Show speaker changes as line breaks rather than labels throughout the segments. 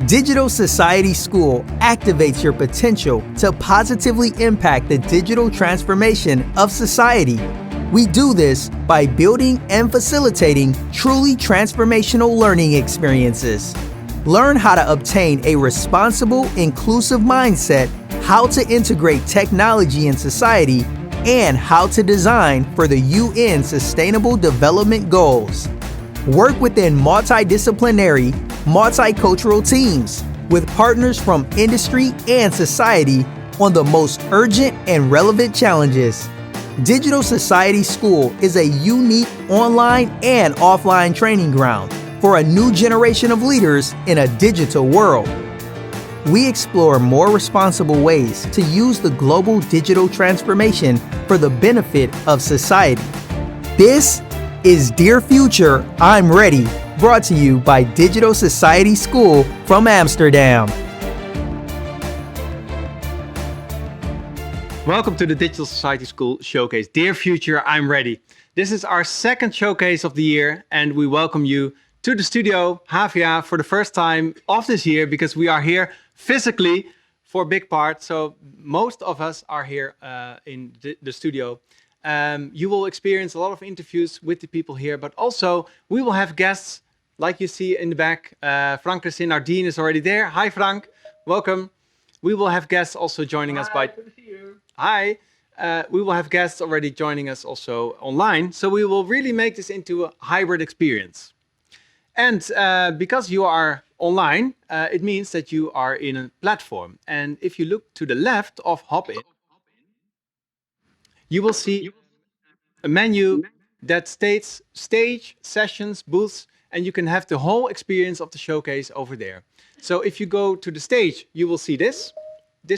Digital Society School activates your potential to positively impact the digital transformation of society. We do this by building and facilitating truly transformational learning experiences. Learn how to obtain a responsible, inclusive mindset, how to integrate technology in society, and how to design for the UN Sustainable Development Goals. Work within multidisciplinary, multicultural teams with partners from industry and society on the most urgent and relevant challenges. Digital Society School is a unique online and offline training ground for a new generation of leaders in a digital world. We explore more responsible ways to use the global digital transformation for the benefit of society. This is Dear Future, I'm Ready, brought to you by Digital Society School from Amsterdam.
Welcome to the Digital Society School Showcase. Dear Future, I'm Ready. This is our second showcase of the year, and we welcome you to the studio, Havia, for the first time of this year, because we are here physically for a big part. So most of us are here in the studio. You will experience a lot of interviews with the people here, but also we will have guests like you see in the back. Frank Christin, our dean, is already there. Hi, Frank. Welcome. We will have guests also joining us by...
Good to see you.
Hi. We will have guests already joining us also online. So we will really make this into a hybrid experience. And because you are online, it means that you are in a platform. And if you look to the left of Hop-In, you will see a menu that states stage, sessions, booths, and you can have the whole experience of the showcase over there. So if you go to the stage, you will see this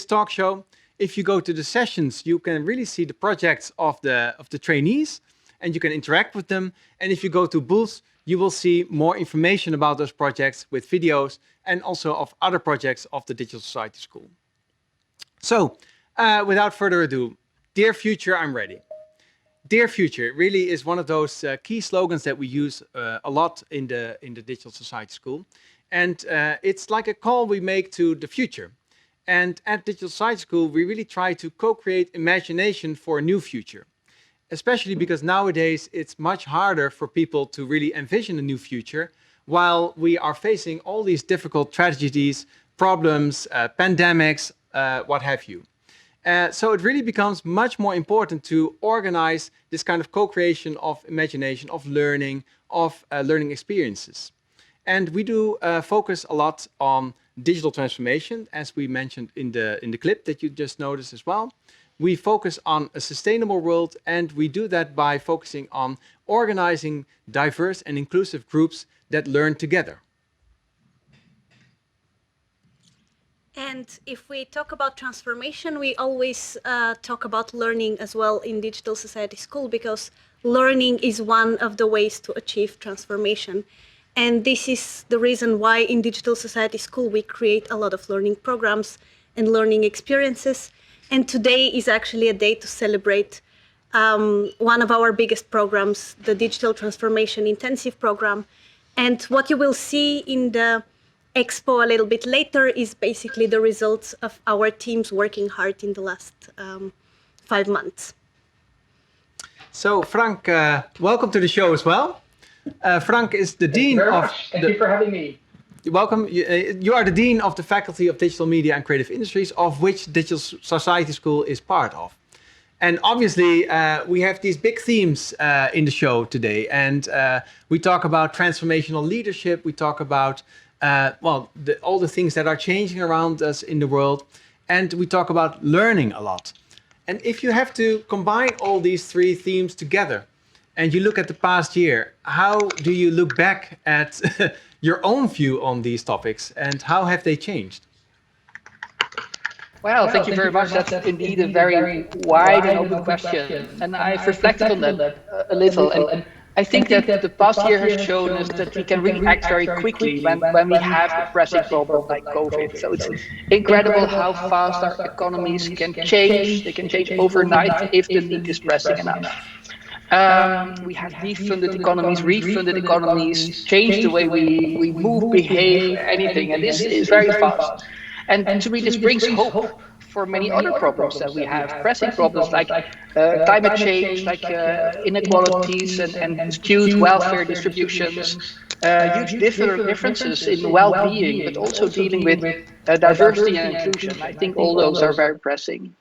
talk show. If you go to the sessions, you can really see the projects of the trainees, and you can interact with them. And if you go to booths, you will see more information about those projects with videos and also of other projects of the Digital Society School. So without further ado, Dear Future, I'm Ready. Dear Future really is one of those key slogans that we use a lot in the Digital Society School. And it's like a call we make to the future. And at Digital Society School, we really try to co-create imagination for a new future. Especially because nowadays it's much harder for people to really envision a new future while we are facing all these difficult tragedies, problems, pandemics, what have you. So it really becomes much more important to organize this kind of co-creation of imagination, of learning experiences. And we do focus a lot on digital transformation, as we mentioned in the clip that you just noticed as well. We focus on a sustainable world, and we do that by focusing on organizing diverse and inclusive groups that learn together.
And if we talk about transformation, we always talk about learning as well in Digital Society School, because learning is one of the ways to achieve transformation. And this is the reason why in Digital Society School we create a lot of learning programs and learning experiences. And today is actually a day to celebrate one of our biggest programs, the Digital Transformation Intensive Program. And what you will see in the expo a little bit later is basically the results of our teams working hard in the last 5 months.
So Frank, welcome to the show as well. Frank is the Dean of...
Thank you for having me.
Welcome. You are the Dean of the Faculty of Digital Media and Creative Industries, of which Digital Society School is part of. And obviously, we have these big themes in the show today. And we talk about transformational leadership. We talk about, all the things that are changing around us in the world. And we talk about learning a lot. And if you have to combine all these three themes together, and you look at the past year, how do you look back at your own view on these topics, and how have they changed?
Well, thank you very much. That's indeed a very wide and open question. And I've reflected on that a little. And I think that the past year has shown us that we can really act very quickly when we have a pressing problem like COVID. So it's incredible how fast our economies can change. They can change overnight if the need is pressing enough. We had defunded economies, refunded economies, changed the way we move, behave, anything. And this is very fast. And to me, this brings hope for many other problems that we have, pressing problems like climate change, like inequalities and skewed welfare distributions, huge differences in well-being, but also dealing with diversity and inclusion. I think all those are very pressing.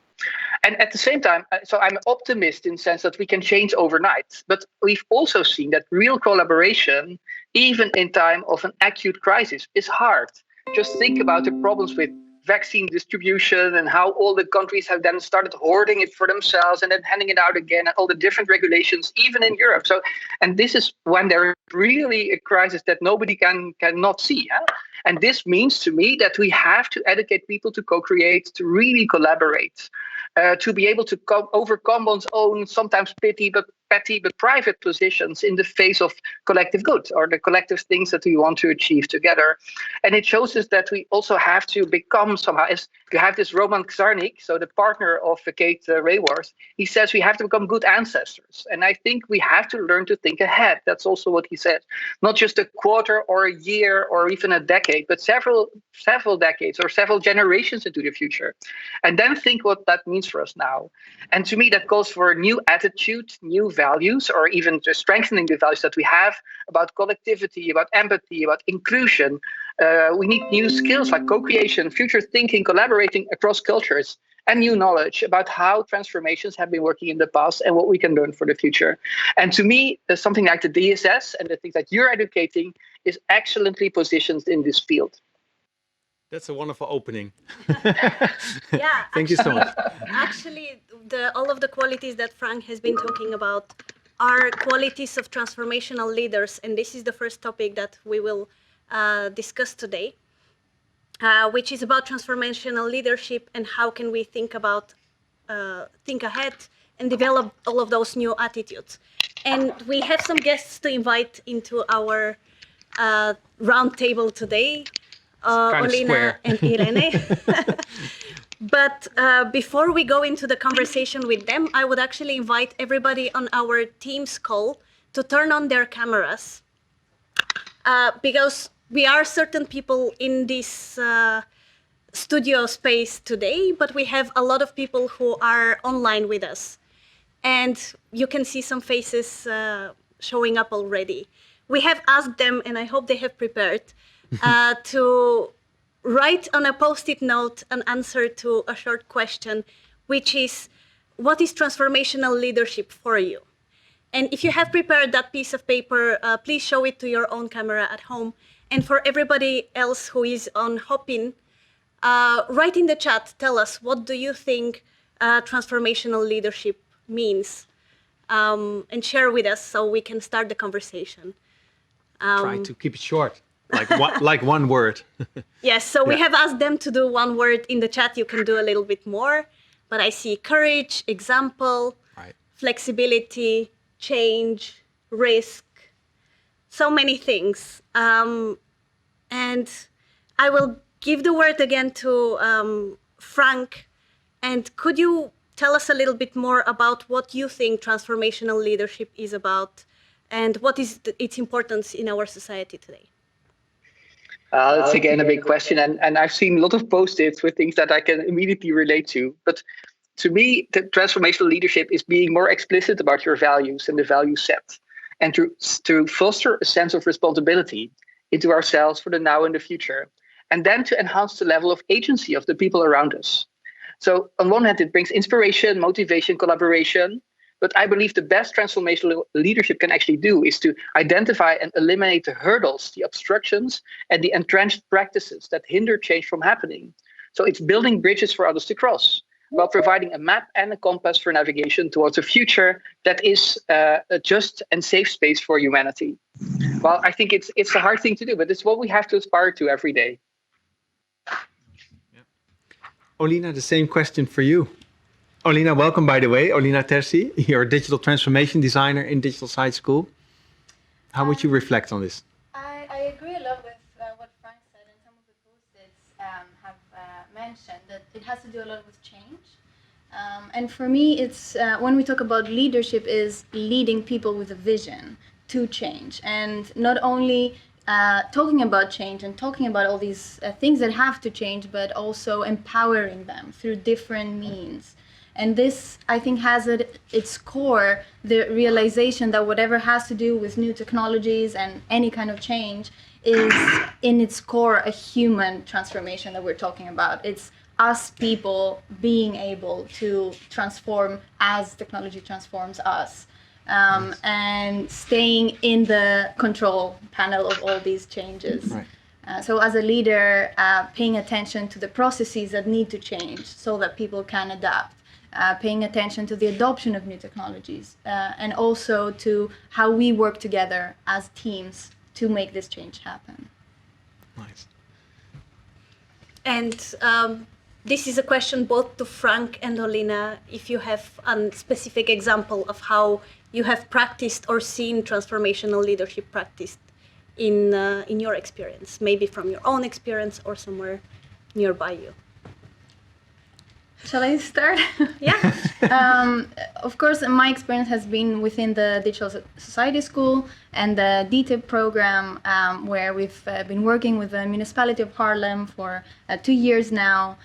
And at the same time, so I'm an optimist in the sense that we can change overnight. But we've also seen that real collaboration, even in time of an acute crisis, is hard. Just think about the problems with vaccine distribution and how all the countries have then started hoarding it for themselves and then handing it out again, and all the different regulations, even in Europe. So, and this is when there is really a crisis that nobody cannot see. Huh? And this means to me that we have to educate people to co-create, to really collaborate, to be able to overcome one's own sometimes petty but private positions in the face of collective good or the collective things that we want to achieve together. And it shows us that we also have to become somehow, as you have this Roman Czarnik, so the partner of Kate Raworth, he says we have to become good ancestors. And I think we have to learn to think ahead. That's also what he said. Not just a quarter or a year or even a decade, but several decades or several generations into the future. And then think what that means for us now. And to me, that calls for a new attitude, new values, or even just strengthening the values that we have about collectivity, about empathy, about inclusion. We need new skills like co-creation, future thinking, collaborating across cultures, and new knowledge about how transformations have been working in the past and what we can learn for the future. And to me, something like the DSS and the things that you're educating is excellently positioned in this field.
That's a wonderful opening.
Yeah,
Thank you so much.
actually, all of the qualities that Frank has been talking about are qualities of transformational leaders, and this is the first topic that we will discuss today, which is about transformational leadership and how can we think ahead and develop all of those new attitudes. And we have some guests to invite into our round table today.
Kind of
Olina
square.
and Irene. But before we go into the conversation with them, I would actually invite everybody on our Teams call to turn on their cameras, because we are certain people in this studio space today, but we have a lot of people who are online with us. And you can see some faces showing up already. We have asked them, and I hope they have prepared, to write on a post-it note an answer to a short question, which is, what is transformational leadership for you? And if you have prepared that piece of paper, please show it to your own camera at home. And for everybody else who is on Hopin, write in the chat, tell us, what do you think transformational leadership means? And share with us so we can start the conversation.
Try to keep it short, like one word.
Yes, so we have asked them to do one word in the chat. You can do a little bit more, but I see courage, example,
Right.
flexibility, change, risk, so many things. And I will give the word again to Frank. And could you tell us a little bit more about what you think transformational leadership is about and what is its importance in our society today?
That's again a big question, and I've seen a lot of post-its with things that I can immediately relate to. But to me, the transformational leadership is being more explicit about your values and the value set, and to foster a sense of responsibility into ourselves for the now and the future, and then to enhance the level of agency of the people around us. So on one hand, it brings inspiration, motivation, collaboration. But I believe the best transformational leadership can actually do is to identify and eliminate the hurdles, the obstructions, and the entrenched practices that hinder change from happening. So it's building bridges for others to cross, while providing a map and a compass for navigation towards a future that is a just and safe space for humanity. Well, I think it's a hard thing to do, but it's what we have to aspire to every day.
Olina, the same question for you. Olina, welcome, by the way. Olina Terzi, you're a digital transformation designer in Digital Science School. How would you reflect on this?
I agree a lot with what Frank said, and some of the post-its have mentioned that it has to do a lot with change. And for me, it's when we talk about leadership, is leading people with a vision to change, and not only talking about change and talking about all these things that have to change, but also empowering them through different means. And this, I think, has at its core the realization that whatever has to do with new technologies and any kind of change is in its core a human transformation that we're talking about. It's us people being able to transform as technology transforms us, and staying in the control panel of all these changes.
Right.
So as a leader, paying attention to the processes that need to change so that people can adapt, paying attention to the adoption of new technologies, and also to how we work together as teams to make this change happen.
Nice.
And this is a question both to Frank and Olina, if you have a specific example of how you have practiced or seen transformational leadership practiced in your experience, maybe from your own experience or somewhere nearby you.
Shall I start?
Yeah.
Of course, my experience has been within the Digital Society School and the DTIP program, where we've been working with the municipality of Haarlem for 2 years now,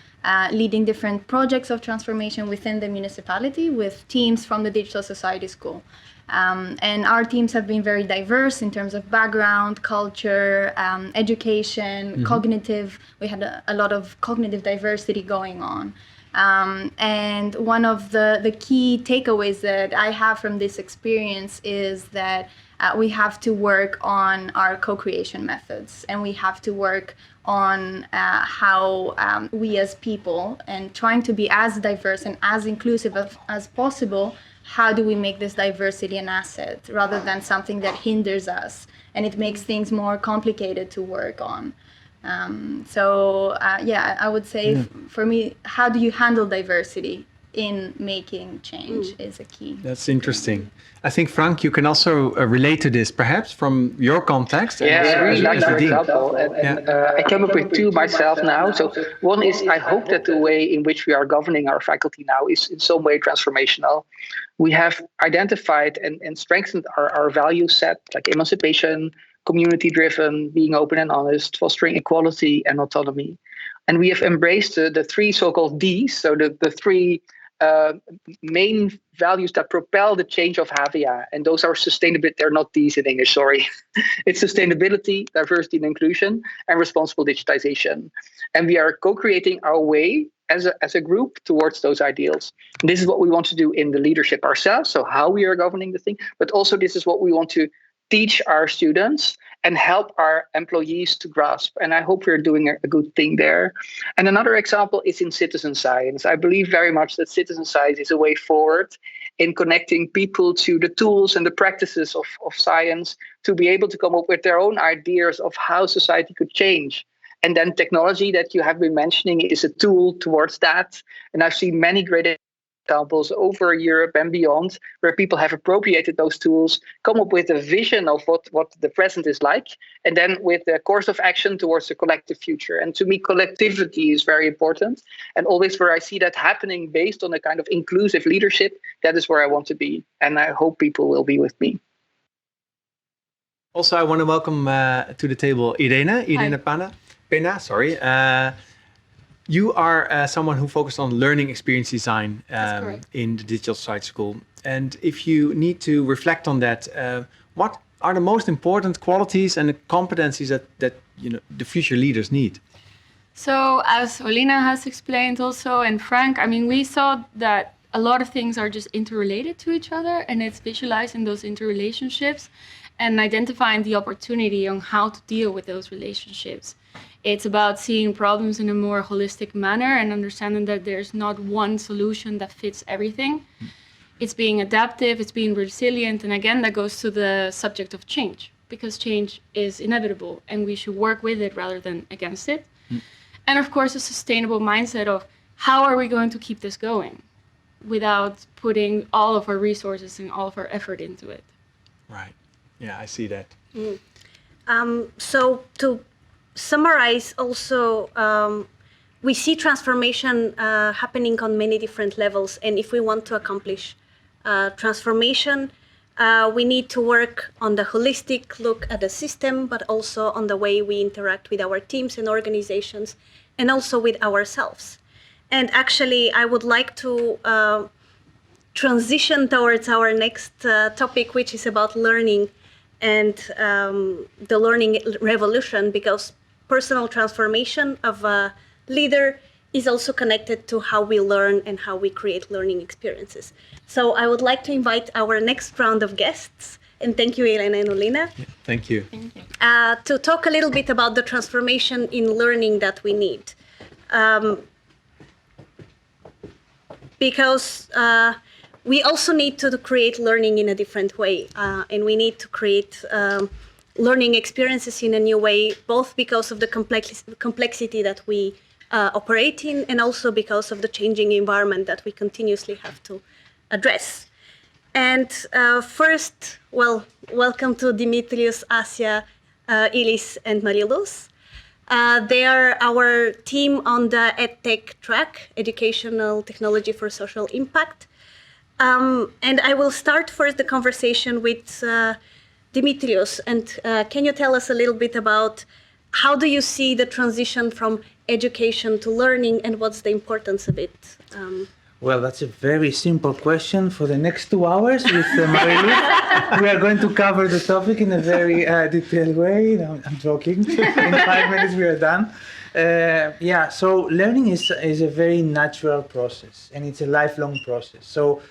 leading different projects of transformation within the municipality with teams from the Digital Society School. And our teams have been very diverse in terms of background, culture, education, cognitive. We had a lot of cognitive diversity going on. And one of the key takeaways that I have from this experience is that we have to work on our co-creation methods, and we have to work on how we as people, and trying to be as diverse and as inclusive as possible, how do we make this diversity an asset rather than something that hinders us and it makes things more complicated to work on. I would say for me, how do you handle diversity in making change is a key.
That's interesting. I think, Frank, you can also relate to this, perhaps, from your context.
Yeah, I really like
as a
that
dean.
example. And I came up with two myself now. So one is, I hope that the way in which we are governing our faculty now is in some way transformational. We have identified and strengthened our value set, like emancipation, community-driven, being open and honest, fostering equality and autonomy. And we have embraced the three so-called Ds, so the three main values that propel the change of Havia. And those are sustainability. They're not Ds in English, sorry. It's sustainability, diversity and inclusion, and responsible digitization. And we are co-creating our way as a group towards those ideals. And this is what we want to do in the leadership ourselves, so how we are governing the thing, but also this is what we want to teach our students and help our employees to grasp. And I hope we're doing a good thing there. And another example is in citizen science. I believe very much that citizen science is a way forward in connecting people to the tools and the practices of science to be able to come up with their own ideas of how society could change. And then technology that you have been mentioning is a tool towards that. And I've seen many great examples over Europe and beyond where people have appropriated those tools, come up with a vision of what the present is like, and then with a course of action towards the collective future. And to me, collectivity is very important. And always where I see that happening based on a kind of inclusive leadership, that is where I want to be. And I hope people will be with me.
Also, I want to welcome to the table Irene Pena, sorry. You are someone who focused on learning experience design in the Digital Society School. And if you need to reflect on that, what are the most important qualities and the competencies that the future leaders need?
So as Olina has explained also, and Frank, I mean, we saw that a lot of things are just interrelated to each other, and it's visualizing those interrelationships and identifying the opportunity on how to deal with those relationships. It's about seeing problems in a more holistic manner and understanding that there's not one solution that fits everything. It's being adaptive, it's being resilient, and again, that goes to the subject of change, because change is inevitable and we should work with it rather than against it. And of course, a sustainable mindset of how are we going to keep this going without putting all of our resources and all of our effort into it.
Right. Yeah, I see that.
So to summarize also, we see transformation happening on many different levels. And if we want to accomplish transformation, we need to work on the holistic look at the system, but also on the way we interact with our teams and organizations, and also with ourselves. And actually, I would like to transition towards our next topic, which is about learning and the learning revolution, because personal transformation of a leader is also connected to how we learn and how we create learning experiences. So I would like to invite our next round of guests, and thank you, Elena and Olina.
Thank you.
To talk a little bit about the transformation in learning that we need. Because we also need to create learning in a different way, and we need to create learning experiences in a new way, both because of the complexity that we operate in, and also because of the changing environment that we continuously have to address. And first, welcome to Dimitrios, Asia, Ilis, and Mariluz. They are our team on the EdTech track, Educational Technology for Social Impact. And I will start first the conversation with Dimitrios. And can you tell us a little bit about how do you see the transition from education to learning, and what's the importance of it?
Well, that's a very simple question. For the next 2 hours with Marilu, we are going to cover the topic in a very detailed way. No, I'm joking. In 5 minutes we are done. So learning is a very natural process, and it's a lifelong process. So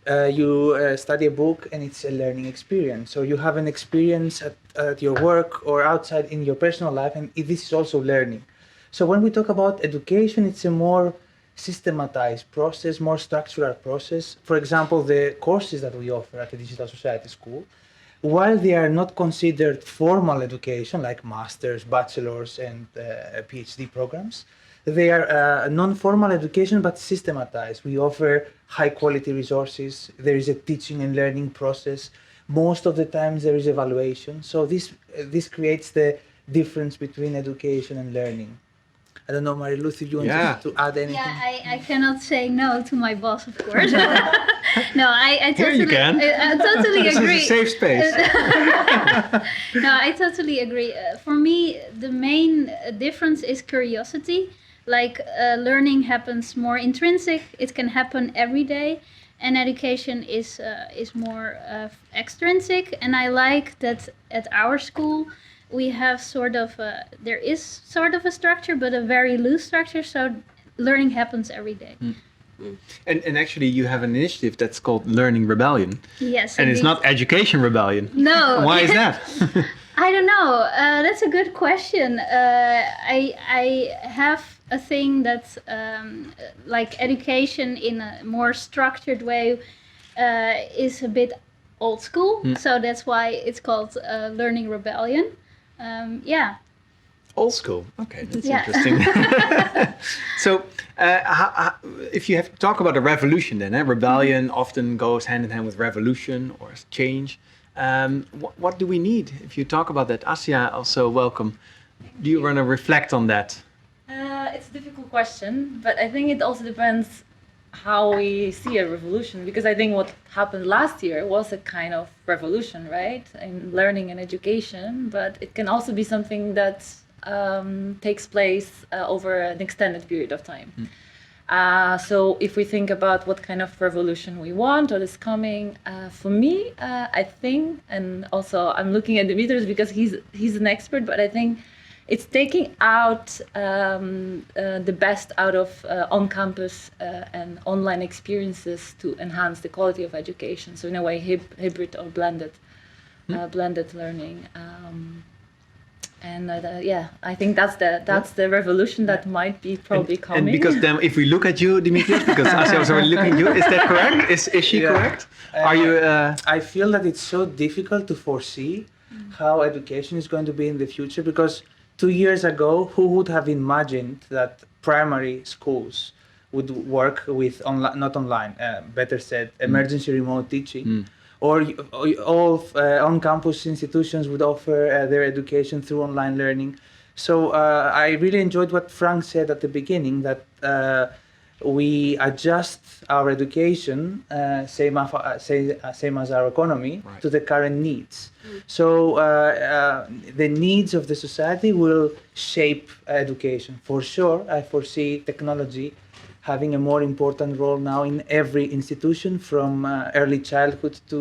you study a book, and it's a learning experience. So you have an experience at your work or outside in your personal life, and this is also learning. So when we talk about education, it's a more systematized process, more structural process. For example, the courses that we offer at the Digital Society School, while they are not considered formal education like masters, bachelors, and PhD programs, they are non-formal education but systematized. We offer high-quality resources. There is a teaching and learning process. Most of the times there is evaluation. So this creates the difference between education and learning. I don't know, Marilu, if you want to add anything.
Yeah, I cannot say no to my boss, of course. No, I totally,
Here you can.
I totally
This
agree.
is a safe space.
No, I totally agree. For me, the main difference is curiosity. Like learning happens more intrinsic. It can happen every day, and education is more extrinsic. And I like that at our school we have there is sort of a structure, but a very loose structure. So learning happens every day.
And actually, you have an initiative that's called Learning Rebellion.
Yes,
And it's
indeed.
not Education Rebellion.
No.
Why is that?
I don't know. That's a good question. I have a thing that's like education in a more structured way is a bit old school. So that's why it's called Learning Rebellion.
Old school. Okay, that's
Yeah.
interesting. So, if you have to talk about a revolution, then rebellion often goes hand in hand with revolution or change. What do we need? If you talk about that, Asia, also welcome. Do you want to reflect on that?
It's a difficult question, but I think it also depends how we see a revolution, because I think what happened last year was a kind of revolution, right, in learning and education, but it can also be something that takes place over an extended period of time. So if we think about what kind of revolution we want or is coming, for me, I think, and also I'm looking at Dimitrios because he's an expert, but I think it's taking out the best out of on-campus and online experiences to enhance the quality of education. So in a way, hybrid or blended learning. I think that's the revolution that might be probably coming.
And because then, if we look at you, Dimitrios, because Asia was already looking at you, is that correct? Is she correct? Are you?
I feel that it's so difficult to foresee how education is going to be in the future, because 2 years ago, who would have imagined that primary schools would work with better said, emergency remote teaching, or all on-campus institutions would offer their education through online learning. So I really enjoyed what Frank said at the beginning, that we adjust our education, same as our economy,
Right.
to the current needs. So the needs of the society will shape education. For sure, I foresee technology having a more important role now in every institution, from early childhood to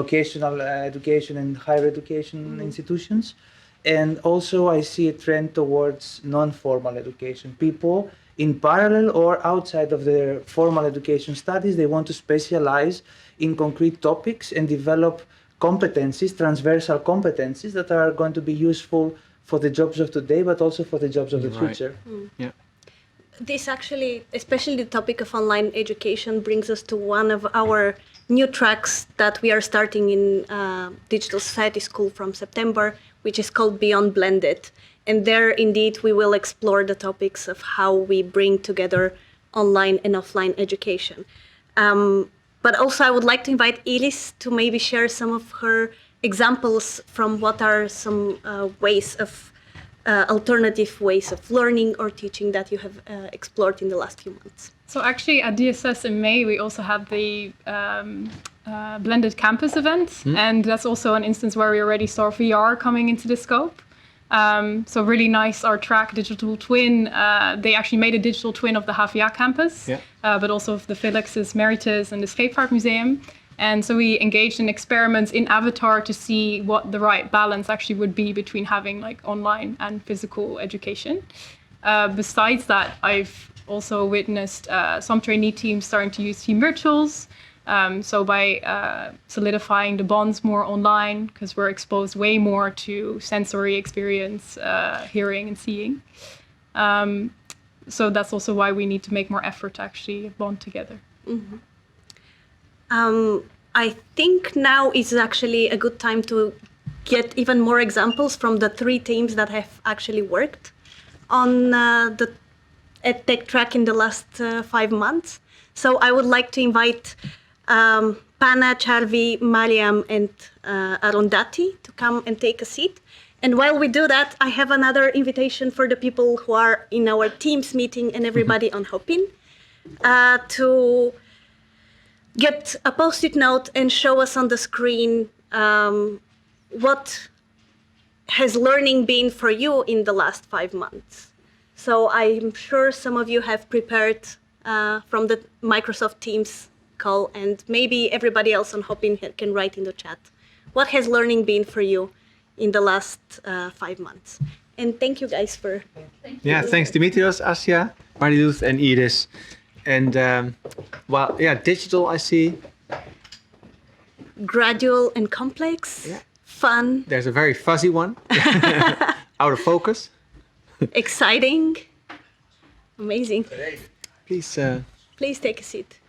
vocational education and higher education institutions. And also I see a trend towards non-formal education. People in parallel or outside of their formal education studies, they want to specialize in concrete topics and develop competencies, transversal competencies that are going to be useful for the jobs of today, but also for the jobs of the
Right.
future.
Yeah.
This actually, especially the topic of online education, brings us to one of our new tracks that we are starting in Digital Society School from September, which is called Beyond Blended. And there, indeed, we will explore the topics of how we bring together online and offline education. But also, I would like to invite Iris to maybe share some of her examples from what are some ways of alternative ways of learning or teaching that you have explored in the last few months.
So actually at DSS in May, we also had the blended campus event. And that's also an instance where we already saw VR coming into the scope. So really nice, our track digital twin, they actually made a digital twin of the Havia campus, but also of the Felix's Meritus and the Scheepvaart Museum. And so we engaged in experiments in Avatar to see what the right balance actually would be between having like online and physical education. Besides that, I've also witnessed some trainee teams starting to use team virtuals. So by solidifying the bonds more online, because we're exposed way more to sensory experience, hearing and seeing. So that's also why we need to make more effort to actually bond together.
I think now is actually a good time to get even more examples from the three teams that have actually worked on the EdTech track in the last 5 months. So I would like to invite Pana, Charvi, Mariam, and Arundhati to come and take a seat. And while we do that, I have another invitation for the people who are in our Teams meeting and everybody on Hopin to get a post-it note and show us on the screen what has learning been for you in the last 5 months. So I'm sure some of you have prepared from the Microsoft Teams call, and maybe everybody else on Hopin can write in the chat. What has learning been for you in the last 5 months? And thank you guys for...
Yeah, thanks Dimitrios, Asya, Mariluz, and Iris. And well, yeah, digital I see.
Gradual and complex, fun,
There's a very fuzzy one, out of focus.
exciting, amazing.
Please.
Please take a seat.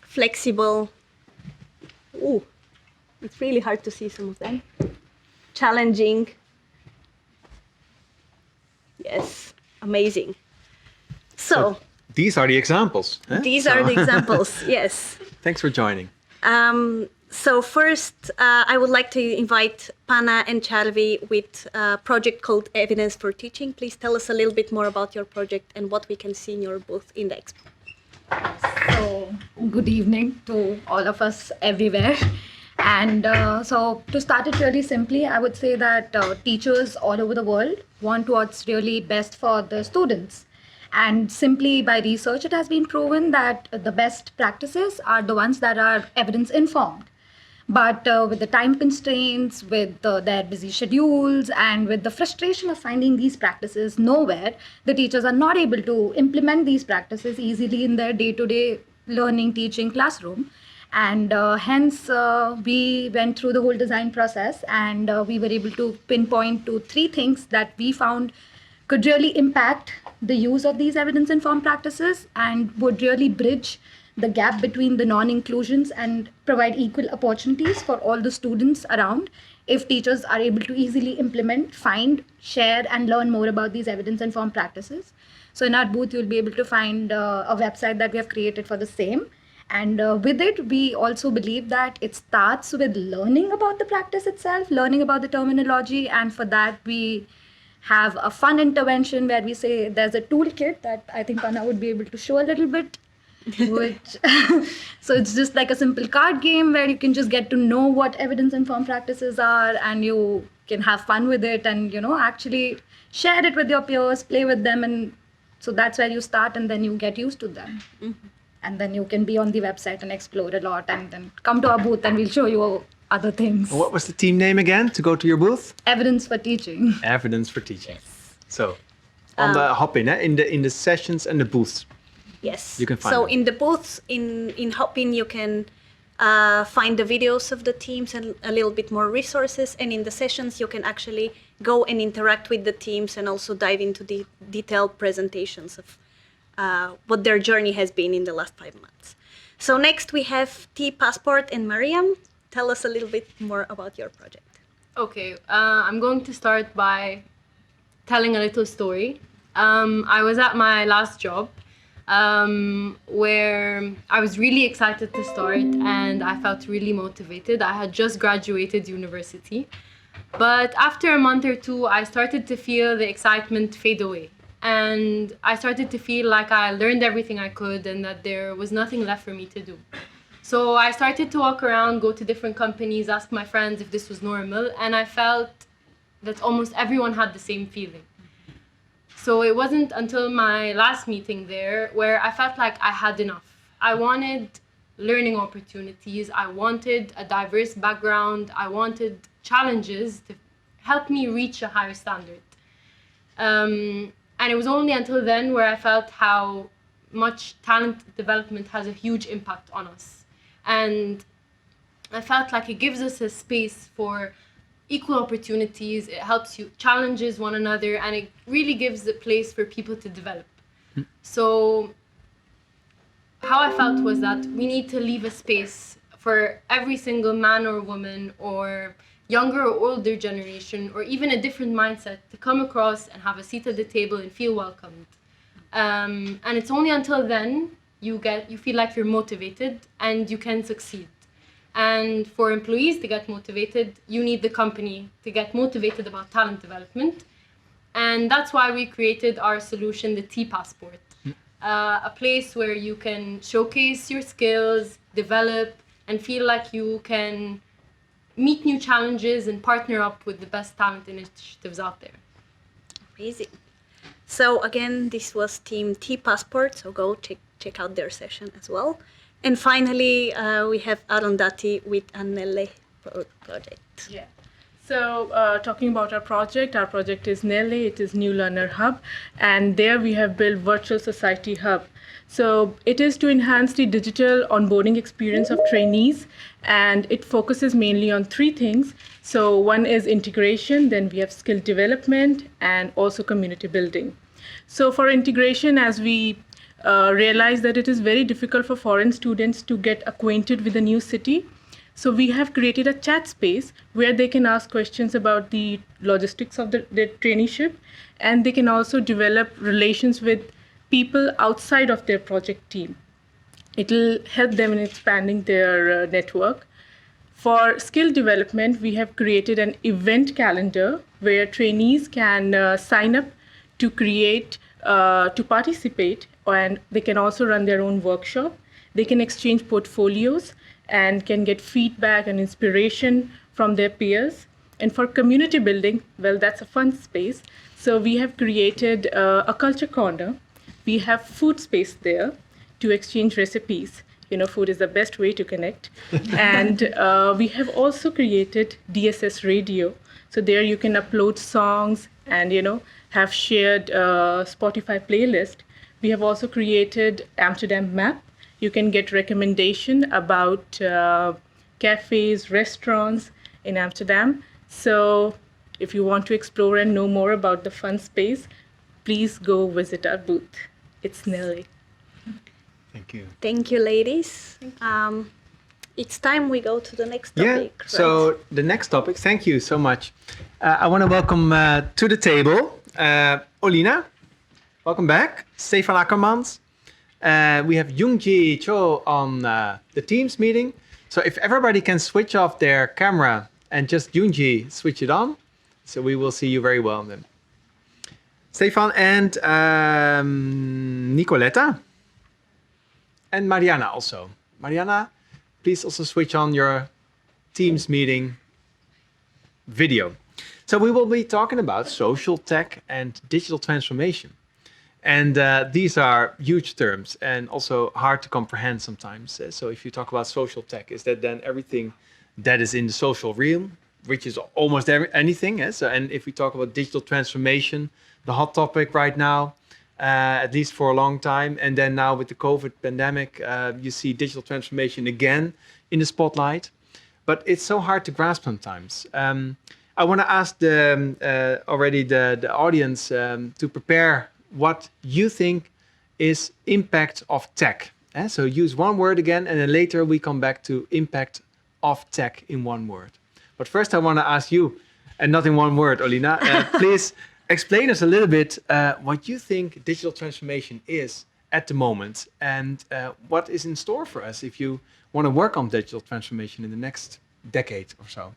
Flexible. Ooh, it's really hard to see some of them. Challenging. Yes, amazing. So
These are the examples. Huh?
these are the examples, yes.
Thanks for joining.
So first, I would like to invite Pana and Charvi with a project called Evidence for Teaching. Please tell us a little bit more about your project and what we can see in your booth in the expo.
So, good evening to all of us everywhere. And so, to start it really simply, I would say that teachers all over the world want what's really best for the students. And simply by research, it has been proven that the best practices are the ones that are evidence informed. But with the time constraints, with their busy schedules, and with the frustration of finding these practices nowhere, the teachers are not able to implement these practices easily in their day-to-day learning, teaching classroom. And hence, we went through the whole design process, and we were able to pinpoint to 3 things that we found could really impact the use of these evidence-informed practices and would really bridge the gap between the non-inclusions and provide equal opportunities for all the students around if teachers are able to easily implement, find, share, and learn more about these evidence-informed practices. So in our booth, you'll be able to find a website that we have created for the same. And with it, we also believe that it starts with learning about the practice itself, learning about the terminology. And for that, we have a fun intervention where we say there's a toolkit that I think Anna would be able to show a little bit. Which so it's just like a simple card game where you can just get to know what evidence informed practices are, and you can have fun with it, and actually share it with your peers, play with them, and so that's where you start, and then you get used to them. And then you can be on the website and explore a lot, and then come to our booth and we'll show you other things.
What was the team name again to go to your booth?
Evidence for teaching.
Evidence for Teaching. So on the Hopin, in the sessions and the booths.
Yes.
You can find
so
them.
in the booths in Hopin you can find the videos of the teams and a little bit more resources, and in the sessions you can actually go and interact with the teams and also dive into the detailed presentations of what their journey has been in the last 5 months. So next we have T Passport and Mariam. Tell us a little bit more about your project.
Okay, I'm going to start by telling a little story. I was at my last job where I was really excited to start and I felt really motivated. I had just graduated university. But after a month or two, I started to feel the excitement fade away. And I started to feel like I learned everything I could and that there was nothing left for me to do. So I started to walk around, go to different companies, ask my friends if this was normal, and I felt that almost everyone had the same feeling. So it wasn't until my last meeting there where I felt like I had enough. I wanted learning opportunities, I wanted a diverse background, I wanted challenges to help me reach a higher standard. And it was only until then where I felt how much talent development has a huge impact on us. And I felt like it gives us a space for equal opportunities, it helps you challenges one another, and it really gives a place for people to develop. So how I felt was that we need to leave a space for every single man or woman or younger or older generation or even a different mindset to come across and have a seat at the table and feel welcomed. And it's only until then you feel like you're motivated and you can succeed. And for employees to get motivated, you need the company to get motivated about talent development. And that's why we created our solution, the T Passport, a place where you can showcase your skills, develop, and feel like you can meet new challenges and partner up with the best talent initiatives out there.
Amazing. So again, this was Team T Passport, so go check out their session as well. And finally, we have Arundhati with Nelle project.
Yeah. So talking about our project is Nelle, it is New Learner Hub, and there we have built Virtual Society Hub. So it is to enhance the digital onboarding experience of trainees, and it focuses mainly on 3 things. So one is integration, then we have skill development, and also community building. So for integration, as we realize that it is very difficult for foreign students to get acquainted with a new city, so we have created a chat space where they can ask questions about the logistics of their traineeship, and they can also develop relations with people outside of their project team. It will help them in expanding their network. For skill development, we have created an event calendar where trainees can sign up to to participate, and they can also run their own workshop. They can exchange portfolios and can get feedback and inspiration from their peers. And for community building, well, that's a fun space. So we have created a culture corner. We have food space there to exchange recipes. Food is the best way to connect. And we have also created DSS radio. So there you can upload songs and, have shared Spotify playlist. We have also created Amsterdam map. You can get recommendation about cafes, restaurants in Amsterdam. So if you want to explore and know more about the fun space, please go visit our booth. It's Nelly.
Thank you.
Thank you, ladies. It's time we go to the next topic.
Yeah,
right?
so the next topic, thank you so much. I want to welcome to the table Olina. Welcome back. Stefan Akkermans. We have Youngji Cho on the Teams meeting. So if everybody can switch off their camera and just Youngji switch it on, so we will see you very well then. Stefan and Nicoletta. And Mariana also. Mariana, please also switch on your Teams meeting video. So we will be talking about social tech and digital transformation. And these are huge terms and also hard to comprehend sometimes. So if you talk about social tech, is that then everything that is in the social realm, which is almost anything? So, and if we talk about digital transformation, the hot topic right now, at least for a long time. And then now with the COVID pandemic, you see digital transformation again in the spotlight. But it's so hard to grasp sometimes. I want to ask the audience to prepare what you think is impact of tech. So use one word again, and then later we come back to impact of tech in one word. But first I want to ask you, and not in one word, Olina, please explain us a little bit what you think digital transformation is at the moment, and what is in store for us if you want to work on digital transformation in the next decade or so.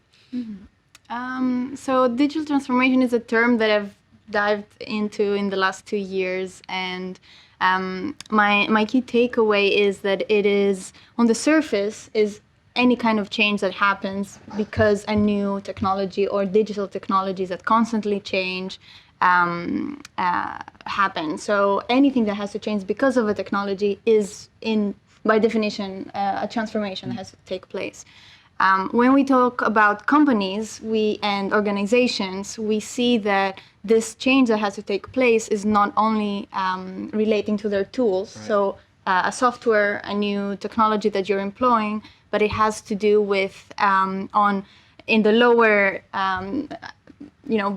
So digital transformation is a term that I've dived into in the last 2 years, and my key takeaway is that it is, on the surface, is any kind of change that happens because a new technology or digital technologies that constantly change happen. So anything that has to change because of a technology is, by definition, a transformation that has to take place. When we talk about companies and organizations, we see that this change that has to take place is not only relating to their tools, right. So a software, a new technology that you're employing, but it has to do with in the lower,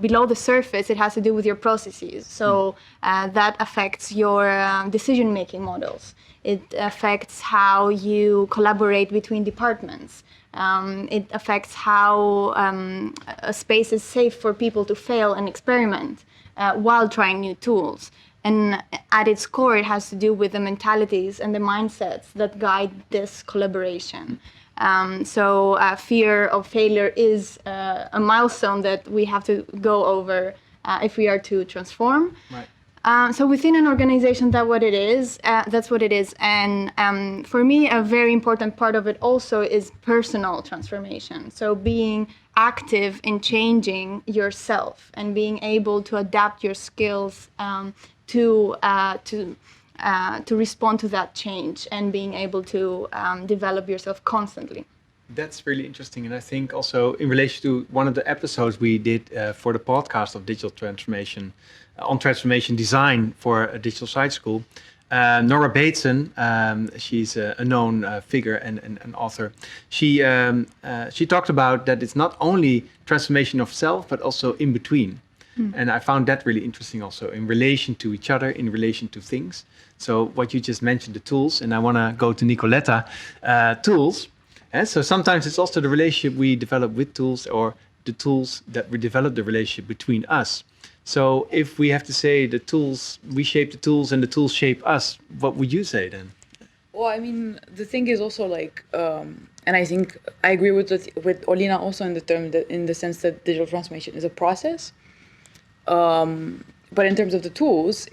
below the surface, it has to do with your processes. So that affects your decision-making models. It affects how you collaborate between departments. It affects how a space is safe for people to fail and experiment while trying new tools. And at its core, it has to do with the mentalities and the mindsets that guide this collaboration. So fear of failure is a milestone that we have to go over if we are to transform. Right. So within an organization, that's what it is. And for me, a very important part of it also is personal transformation. So being active in changing yourself and being able to adapt your skills to respond to that change, and being able to develop yourself constantly.
That's really interesting. And I think also in relation to one of the episodes we did for the podcast of digital transformation, on transformation design for a digital site school, Nora Bateson, she's a known figure and an author. She talked about that it's not only transformation of self, but also in between. And I found that really interesting also in relation to each other, in relation to things. So what you just mentioned, the tools, and I want to go to Nicoletta, tools. And so sometimes it's also the relationship we develop with tools, or the tools that we develop the relationship between us. So if we have to say the tools, we shape the tools and the tools shape us, what would you say then?
Well, I mean, the thing is also like, and I think I agree with Olina also in the sense that digital transformation is a process. But in terms of the tools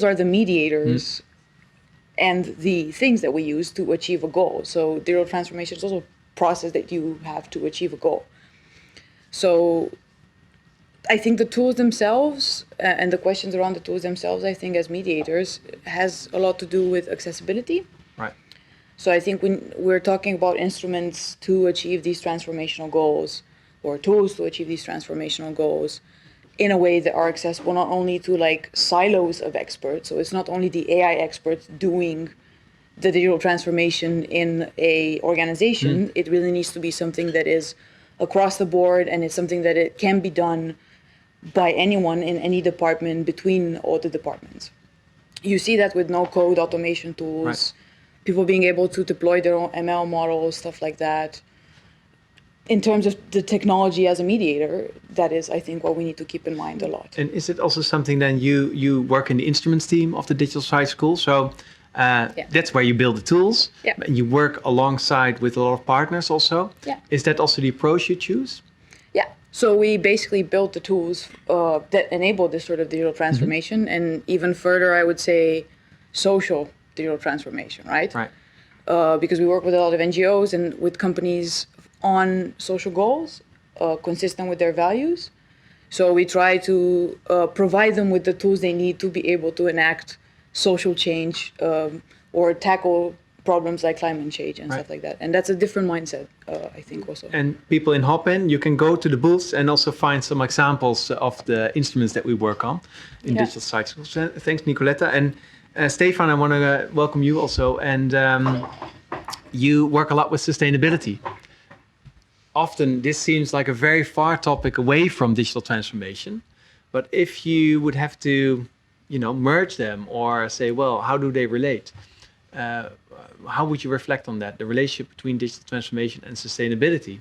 are the mediators and the things that we use to achieve a goal. So digital transformation is also a process that you have to achieve a goal. So I think the tools themselves and the questions around the tools themselves, I think as mediators, has a lot to do with accessibility.
Right.
So I think when we're talking about instruments to achieve these transformational goals, or tools to achieve these transformational goals, in a way that are accessible not only to like silos of experts, so it's not only the AI experts doing the digital transformation in a organization, it really needs to be something that is across the board, and it's something that it can be done by anyone in any department between all the departments. You see that with no-code automation tools, right. People being able to deploy their own ML models, stuff like that. In terms of the technology as a mediator, that is, I think, what we need to keep in mind a lot.
And is it also something then you work in the instruments team of the Digital Site School? So That's where you build the tools.
Yeah.
And you work alongside with a lot of partners also.
Yeah.
Is that also the approach you choose?
Yeah. So we basically built the tools that enable this sort of digital transformation, and even further, I would say, social digital transformation, right?
Right.
Because we work with a lot of NGOs and with companies on social goals consistent with their values. So we try to provide them with the tools they need to be able to enact social change or tackle problems like climate change and stuff like that. And that's a different mindset, I think, also.
And people in Hopin, you can go to the booths and also find some examples of the instruments that we work on in digital science schools. Thanks, Nicoletta. And Stefan, I want to welcome you also. And you work a lot with sustainability. Often this seems like a very far topic away from digital transformation. But if you would have to, merge them or say, well, how do they relate? How would you reflect on that, the relationship between digital transformation and sustainability?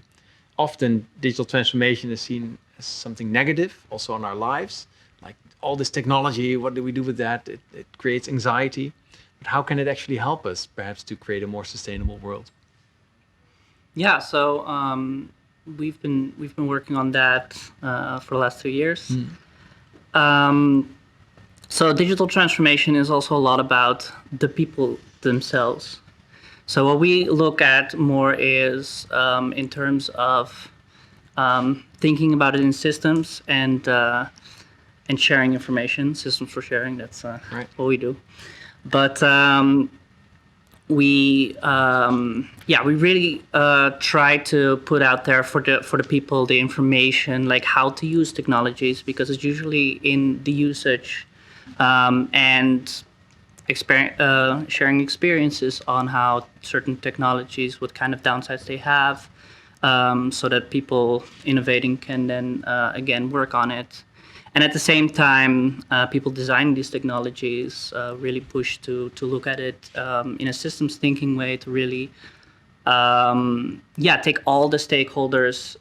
Often digital transformation is seen as something negative also on our lives. Like all this technology, what do we do with that? It creates anxiety. But how can it actually help us perhaps to create a more sustainable world?
Yeah, so we've been working on that for the last 2 years. So digital transformation is also a lot about the people themselves. So what we look at more is in terms of thinking about it in systems and sharing information, systems for sharing. That's what we do. But we really try to put out there for the people the information, like how to use technologies, because it's usually in the usage and sharing experiences on how certain technologies, what kind of downsides they have, so that people innovating can then again work on it. And at the same time, people designing these technologies really push to look at it in a systems thinking way, to really take all the stakeholders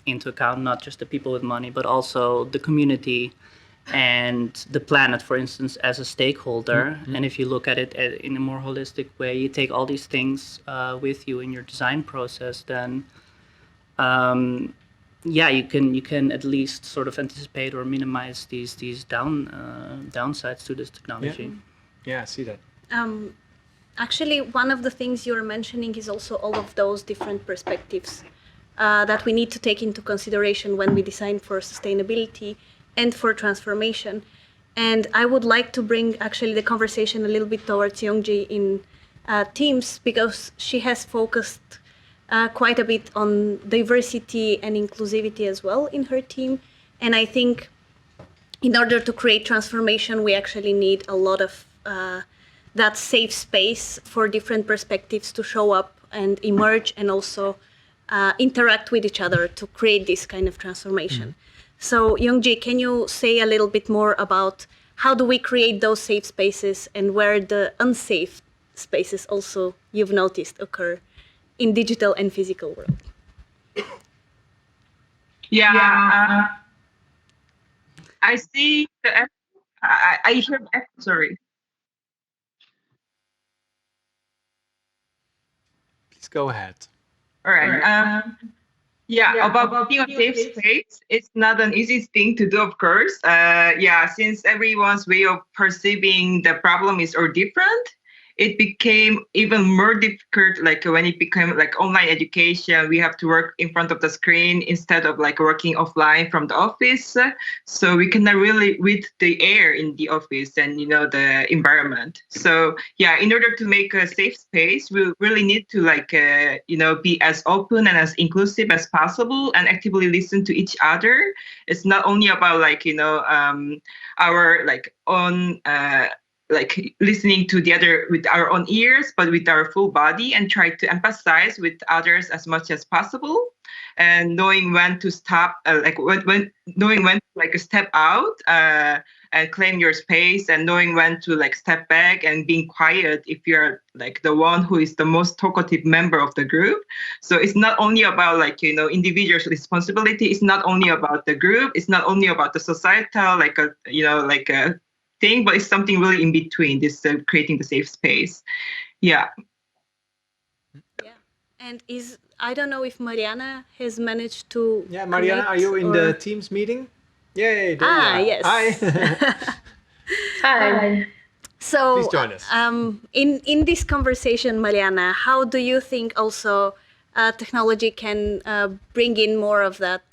into account, not just the people with money, but also the community and the planet, for instance, as a stakeholder. And if you look at it in a more holistic way, you take all these things with you in your design process, then you can at least sort of anticipate or minimize these downsides to this technology.
Yeah, I see that.
Actually, one of the things you're mentioning is also all of those different perspectives that we need to take into consideration when we design for sustainability and for transformation. And I would like to bring actually the conversation a little bit towards Youngji in teams, because she has focused quite a bit on diversity and inclusivity as well in her team. And I think in order to create transformation, we actually need a lot of that safe space for different perspectives to show up and emerge, and also interact with each other to create this kind of transformation. So Youngji, can you say a little bit more about how do we create those safe spaces, and where the unsafe spaces also you've noticed occur in digital and physical world?
I see I hear the echo, sorry.
Please go ahead.
All right. About being a safe space, it's not an easy thing to do, of course. Since everyone's way of perceiving the problem is all different, it became even more difficult. Like when it became like online education, we have to work in front of the screen instead of like working offline from the office. So we cannot really read the air in the office and the environment. So in order to make a safe space, we really need to be as open and as inclusive as possible, and actively listen to each other. It's not only about our own listening to the other with our own ears, but with our full body, and try to empathize with others as much as possible, and knowing when to stop, knowing when to step out and claim your space, and knowing when to step back and being quiet if you're the one who is the most talkative member of the group. So it's not only about individual responsibility. It's not only about the group. It's not only about the societal thing, but it's something really in between. This creating the safe space. Yeah.
And I don't know if Mariana has managed to.
Yeah, Mariana, are you in the Teams meeting? Yay! There you are.
Yes.
Hi.
Hi.
So,
please join us.
In this conversation, Mariana, how do you think also technology can bring in more of that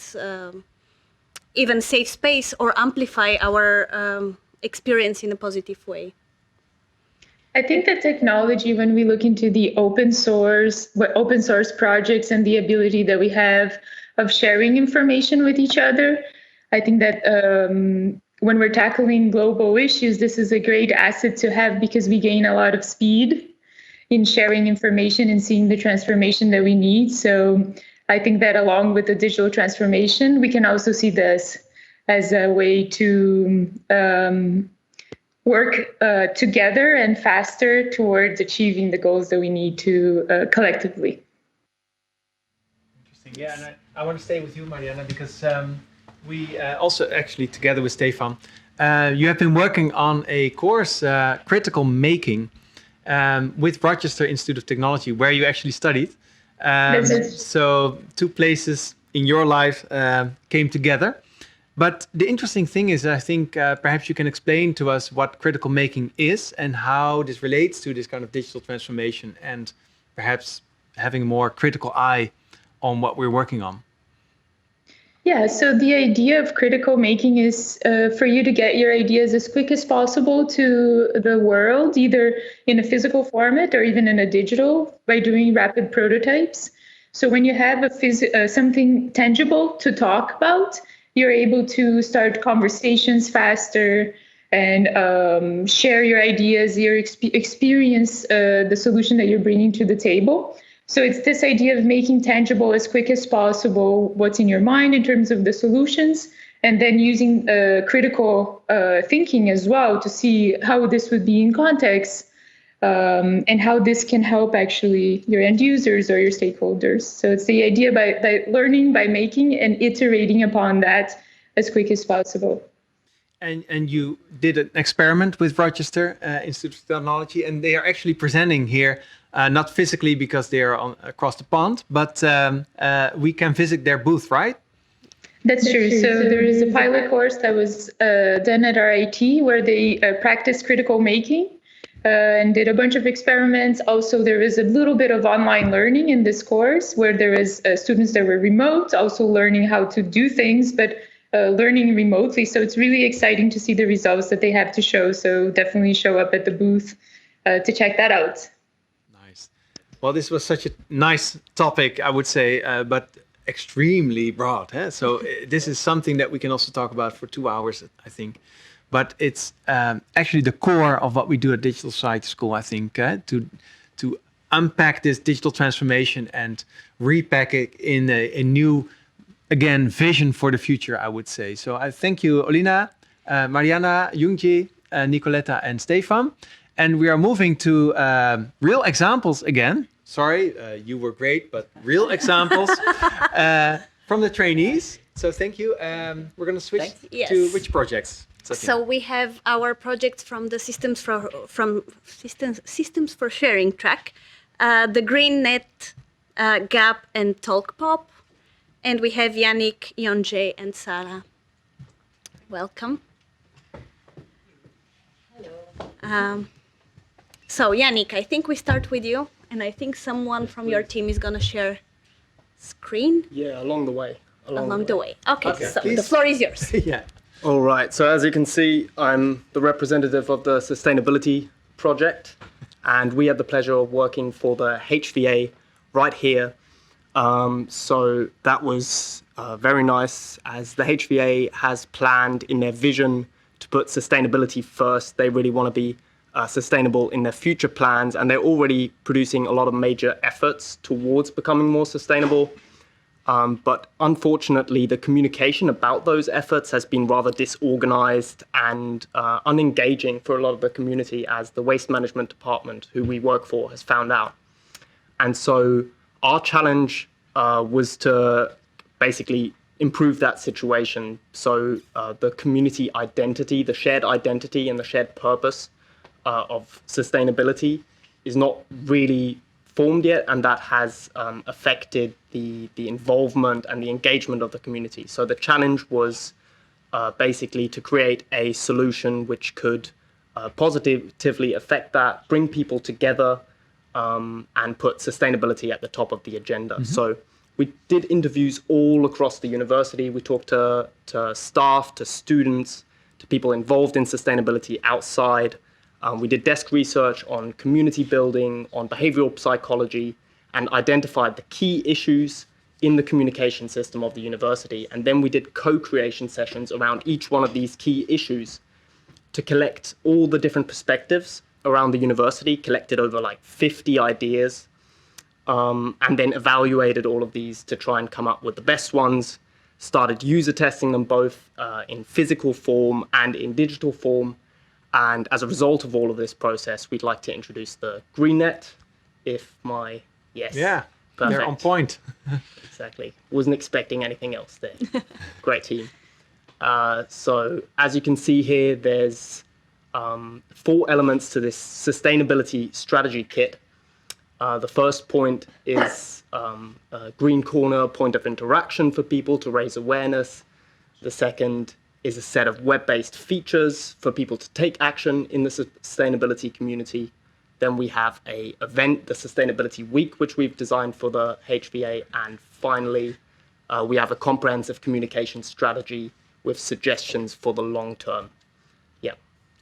even safe space or amplify our experience in a positive way?
I think that technology, when we look into the open source projects and the ability that we have of sharing information with each other, I think that when we're tackling global issues, this is a great asset to have because we gain a lot of speed in sharing information and seeing the transformation that we need. So I think that along with the digital transformation, we can also see this as a way to work together and faster towards achieving the goals that we need to collectively.
Interesting. Yeah, and I want to stay with you, Mariana, because we also actually, together with Stefan, you have been working on a course, Critical Making, with Rochester Institute of Technology, where you actually studied. So two places in your life came together. But the interesting thing is, I think perhaps you can explain to us what critical making is and how this relates to this kind of digital transformation and perhaps having a more critical eye on what we're working on.
Yeah, so the idea of critical making is for you to get your ideas as quick as possible to the world, either in a physical format or even in a digital, by doing rapid prototypes. So when you have something tangible to talk about, you're able to start conversations faster and share your ideas, your experience, the solution that you're bringing to the table. So it's this idea of making tangible as quick as possible what's in your mind in terms of the solutions, and then using critical thinking as well to see how this would be in context and how this can help actually your end users or your stakeholders. So it's the idea by learning, by making and iterating upon that as quick as possible.
And you did an experiment with Rochester Institute of Technology, and they are actually presenting here, not physically because they are across the pond, but we can visit their booth, right?
That's true. So there is a pilot course that was done at RIT where they practiced critical making and did a bunch of experiments. Also, there is a little bit of online learning in this course where there is students that were remote, also learning how to do things, but learning remotely. So it's really exciting to see the results that they have to show. So definitely show up at the booth to check that out.
Nice. Well, this was such a nice topic, I would say, but extremely broad. So this is something that we can also talk about for 2 hours, I think. But it's actually the core of what we do at Digital Society School, I think, to unpack this digital transformation and repack it in a new, again, vision for the future, I would say. So I thank you, Olina, Mariana, Jungji, Nicoletta, and Stefan. And we are moving to real examples again. Sorry, you were great, but real examples from the trainees. So thank you. We're going to switch to which projects?
So we have our projects from the Systems for Sharing track, the GreenNet, Gap, and TalkPop. And we have Yannick, Yonjay, and Sarah. Welcome. Hello. So Yannick, I think we start with you, and I think someone from your team is going to share screen.
Yeah, along the way.
Along the way. Okay, so please. The floor is yours.
Yeah.
All right, so as you can see, I'm the representative of the sustainability project, and we had the pleasure of working for the HVA right here. So that was very nice, as the HVA has planned in their vision to put sustainability first. They really want to be sustainable in their future plans, and they're already producing a lot of major efforts towards becoming more sustainable. But unfortunately, the communication about those efforts has been rather disorganized and unengaging for a lot of the community, as the waste management department, who we work for, has found out. And so our challenge was to basically improve that situation. So the community identity, the shared identity and the shared purpose of sustainability is not really formed yet, and that has affected the involvement and the engagement of the community. So the challenge was basically to create a solution which could positively affect that, bring people together, and put sustainability at the top of the agenda. So we did interviews all across the university. We talked to staff, to students, to people involved in sustainability outside. We did desk research on community building, on behavioral psychology, and identified the key issues in the communication system of the university. And then we did co-creation sessions around each one of these key issues to collect all the different perspectives around the university, collected over like 50 ideas, and then evaluated all of these to try and come up with the best ones, started user testing them both in physical form and in digital form. And as a result of all of this process, we'd like to introduce the Green Net, yes.
Yeah,
perfect.
they're on point.
Exactly. Wasn't expecting anything else there. Great team. So as you can see here, there's 4 elements to this sustainability strategy kit. The first point is a green corner point of interaction for people to raise awareness. The second is a set of web-based features for people to take action in the sustainability community. Then we have an event, the Sustainability Week, which we've designed for the HVA. And finally, we have a comprehensive communication strategy with suggestions for the long term. Yeah.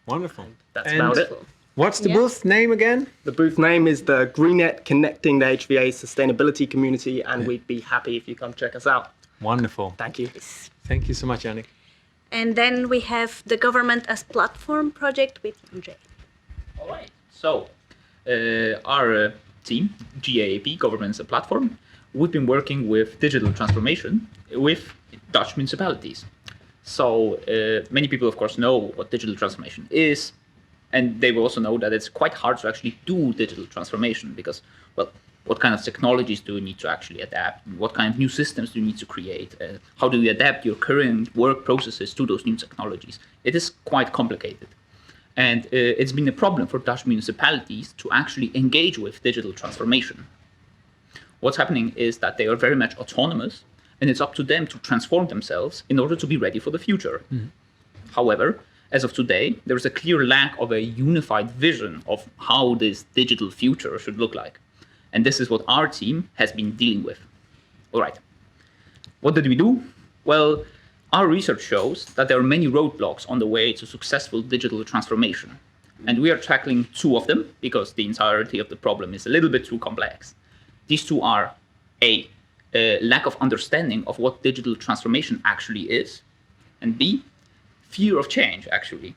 Wonderful.
That's about it.
What's the booth name again?
The booth name is the Green Net, Connecting the HVA Sustainability Community, and we'd be happy if you come check us out.
Wonderful.
Thank you.
Thank you so much, Yannick.
And then we have the Government as Platform project with Andre.
All right. So our team, GAAP, Government as a Platform, we've been working with digital transformation with Dutch municipalities. So many people, of course, know what digital transformation is. And they will also know that it's quite hard to actually do digital transformation because, well, what kind of technologies do you need to actually adapt? What kind of new systems do you need to create? How do you adapt your current work processes to those new technologies? It is quite complicated. And it's been a problem for Dutch municipalities to actually engage with digital transformation. What's happening is that they are very much autonomous, and it's up to them to transform themselves in order to be ready for the future. However, as of today, there is a clear lack of a unified vision of how this digital future should look like. And this is what our team has been dealing with. All right. What did we do? Well, our research shows that there are many roadblocks on the way to successful digital transformation. And we are tackling 2 of them because the entirety of the problem is a little bit too complex. These 2 are A, lack of understanding of what digital transformation actually is, and B, fear of change, actually.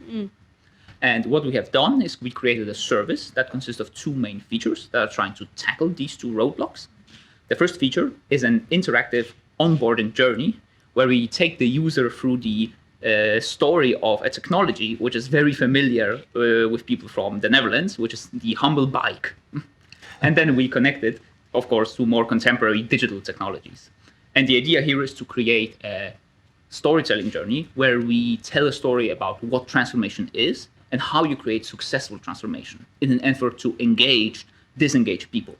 And what we have done is we created a service that consists of 2 main features that are trying to tackle these 2 roadblocks. The first feature is an interactive onboarding journey where we take the user through the story of a technology which is very familiar with people from the Netherlands, which is the humble bike. And then we connect it, of course, to more contemporary digital technologies. And the idea here is to create a storytelling journey where we tell a story about what transformation is and how you create successful transformation in an effort to engage disengaged people.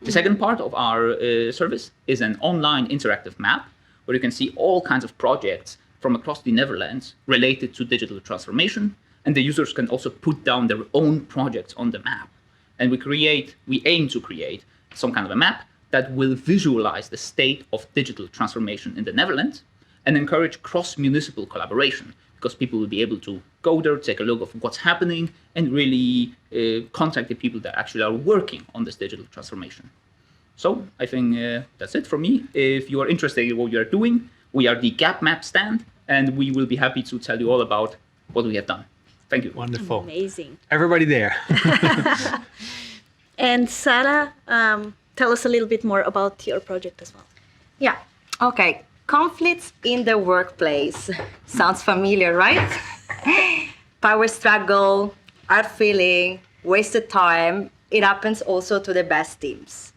The second part of our service is an online interactive map where you can see all kinds of projects from across the Netherlands related to digital transformation, and the users can also put down their own projects on the map. And we aim to create some kind of a map that will visualize the state of digital transformation in the Netherlands and encourage cross-municipal collaboration, because people will be able to go there, take a look of what's happening, and really contact the people that actually are working on this digital transformation. So I think that's it from me. If you are interested in what we are doing, we are the Gap Map stand, and we will be happy to tell you all about what we have done. Thank you.
Wonderful.
Amazing.
Everybody there.
And Sarah, tell us a little bit more about your project as well.
Yeah. Okay. Conflicts in the workplace. Sounds familiar, right? Power struggle, hard feeling, wasted time. It happens also to the best teams.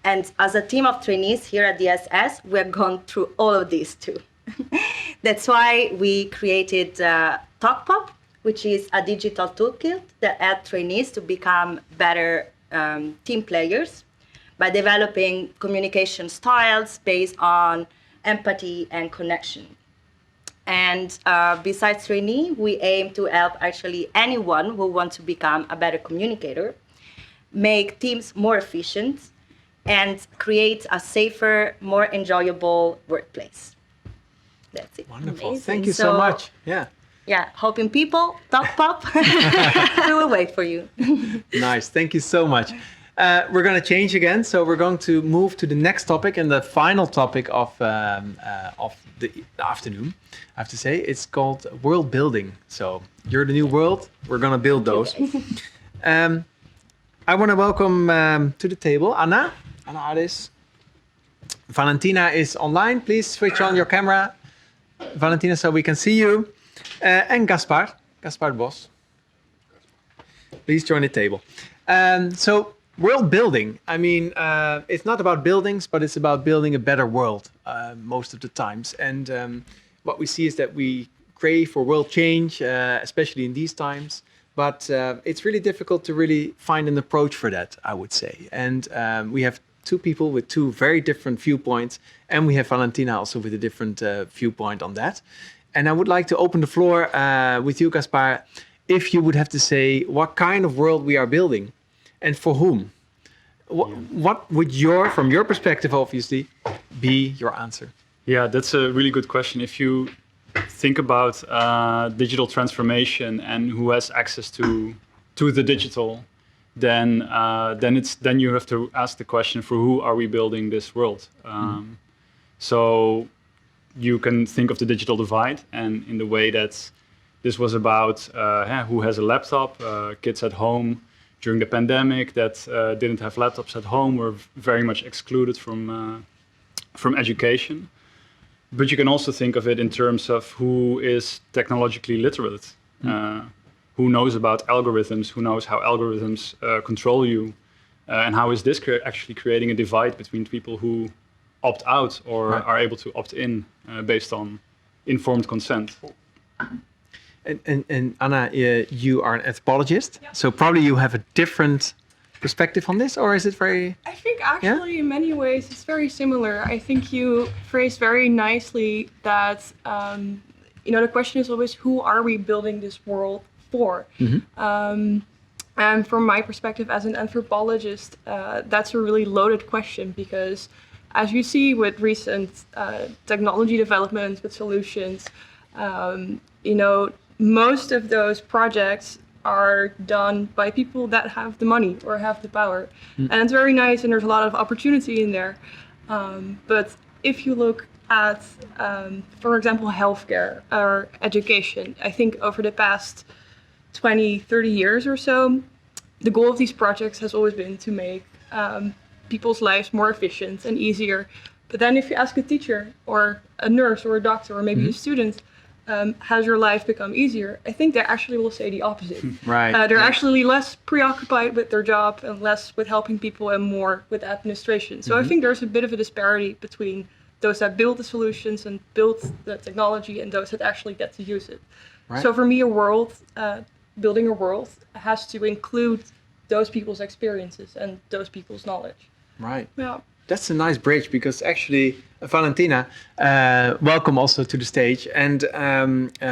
And as a team of trainees here at the SS, we have gone through all of these too. That's why we created TalkPop, which is a digital toolkit that helps trainees to become better team players by developing communication styles based on empathy and connection. And besides trainee, we aim to help actually anyone who wants to become a better communicator, make teams more efficient, and create a safer, more enjoyable workplace. That's it.
Wonderful.
Amazing.
Thank you so much. Yeah.
Yeah, helping people, talk pop. We will wait for you.
Nice. Thank you so much. We're going to change again. So we're going to move to the next topic and the final topic of the afternoon. I have to say, it's called world building. So you're the new world. We're going to build those. I want to welcome to the table Anna Aris. Valentina is online. Please switch on your camera, Valentina, so we can see you. And Gaspar Bos. Please join the table. So world building. I mean, it's not about buildings, but it's about building a better world most of the times. And what we see is that we crave for world change, especially in these times. But it's really difficult to really find an approach for that, I would say. And we have two people with two very different viewpoints. And we have Valentina also with a different viewpoint on that. And I would like to open the floor with you, Gaspar, if you would have to say what kind of world we are building and for whom. What would from your perspective, obviously, be your answer?
Yeah, that's a really good question. If you think about digital transformation and who has access to the digital, then you have to ask the question, for who are we building this world? So you can think of the digital divide, and in the way that this was about who has a laptop, kids at home during the pandemic that didn't have laptops at home were very much excluded from education. But you can also think of it in terms of who is technologically literate, who knows about algorithms, who knows how algorithms control you, and how is this actually creating a divide between people who opt out or are able to opt in based on informed consent.
And Anna, you are an anthropologist, so probably you have a different perspective on this, or is it very...
I think actually in many ways it's very similar. I think you phrased very nicely that, the question is always, who are we building this world for? And from my perspective as an anthropologist, that's a really loaded question, because as you see with recent technology developments, with solutions, most of those projects are done by people that have the money or have the power. And it's very nice, and there's a lot of opportunity in there. But if you look at, for example, healthcare or education, I think over the past 20, 30 years or so, the goal of these projects has always been to make people's lives more efficient and easier. But then if you ask a teacher or a nurse or a doctor or maybe a student, has your life become easier? I think they actually will say the opposite. They're actually less preoccupied with their job and less with helping people and more with administration. So I think there's a bit of a disparity between those that build the solutions and build the technology and those that actually get to use it. So for me, building a world has to include those people's experiences and those people's knowledge. Yeah.
That's a nice bridge, because actually, Valentina, welcome also to the stage. And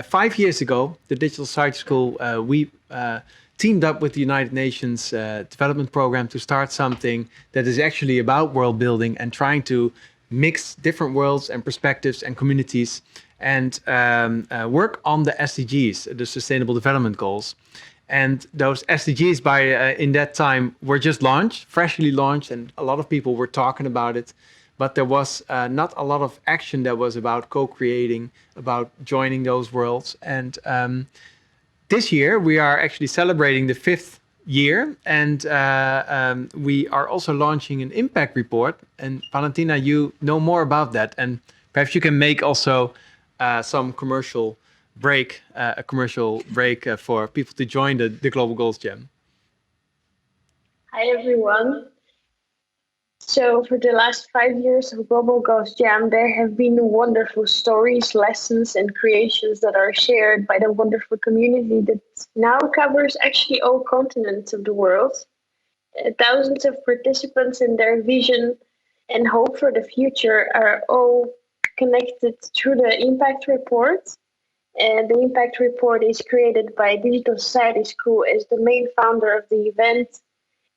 5 years ago, the Digital Society School, we teamed up with the United Nations Development Program to start something that is actually about world building and trying to mix different worlds and perspectives and communities and work on the SDGs, the Sustainable Development Goals. And those SDGs in that time were just freshly launched, and a lot of people were talking about it. But there was not a lot of action that was about co-creating, about joining those worlds. And this year, we are actually celebrating the 5th year. And we are also launching an impact report. And Valentina, you know more about that. And perhaps you can make also some commercial break for people to join the Global Goals Jam.
Hi everyone. So for the last 5 years of Global Goals Jam, there have been wonderful stories, lessons, and creations that are shared by the wonderful community that now covers actually all continents of the world. Thousands of participants and their vision and hope for the future are all connected through the impact report. And the impact report is created by Digital Society School as the main founder of the event.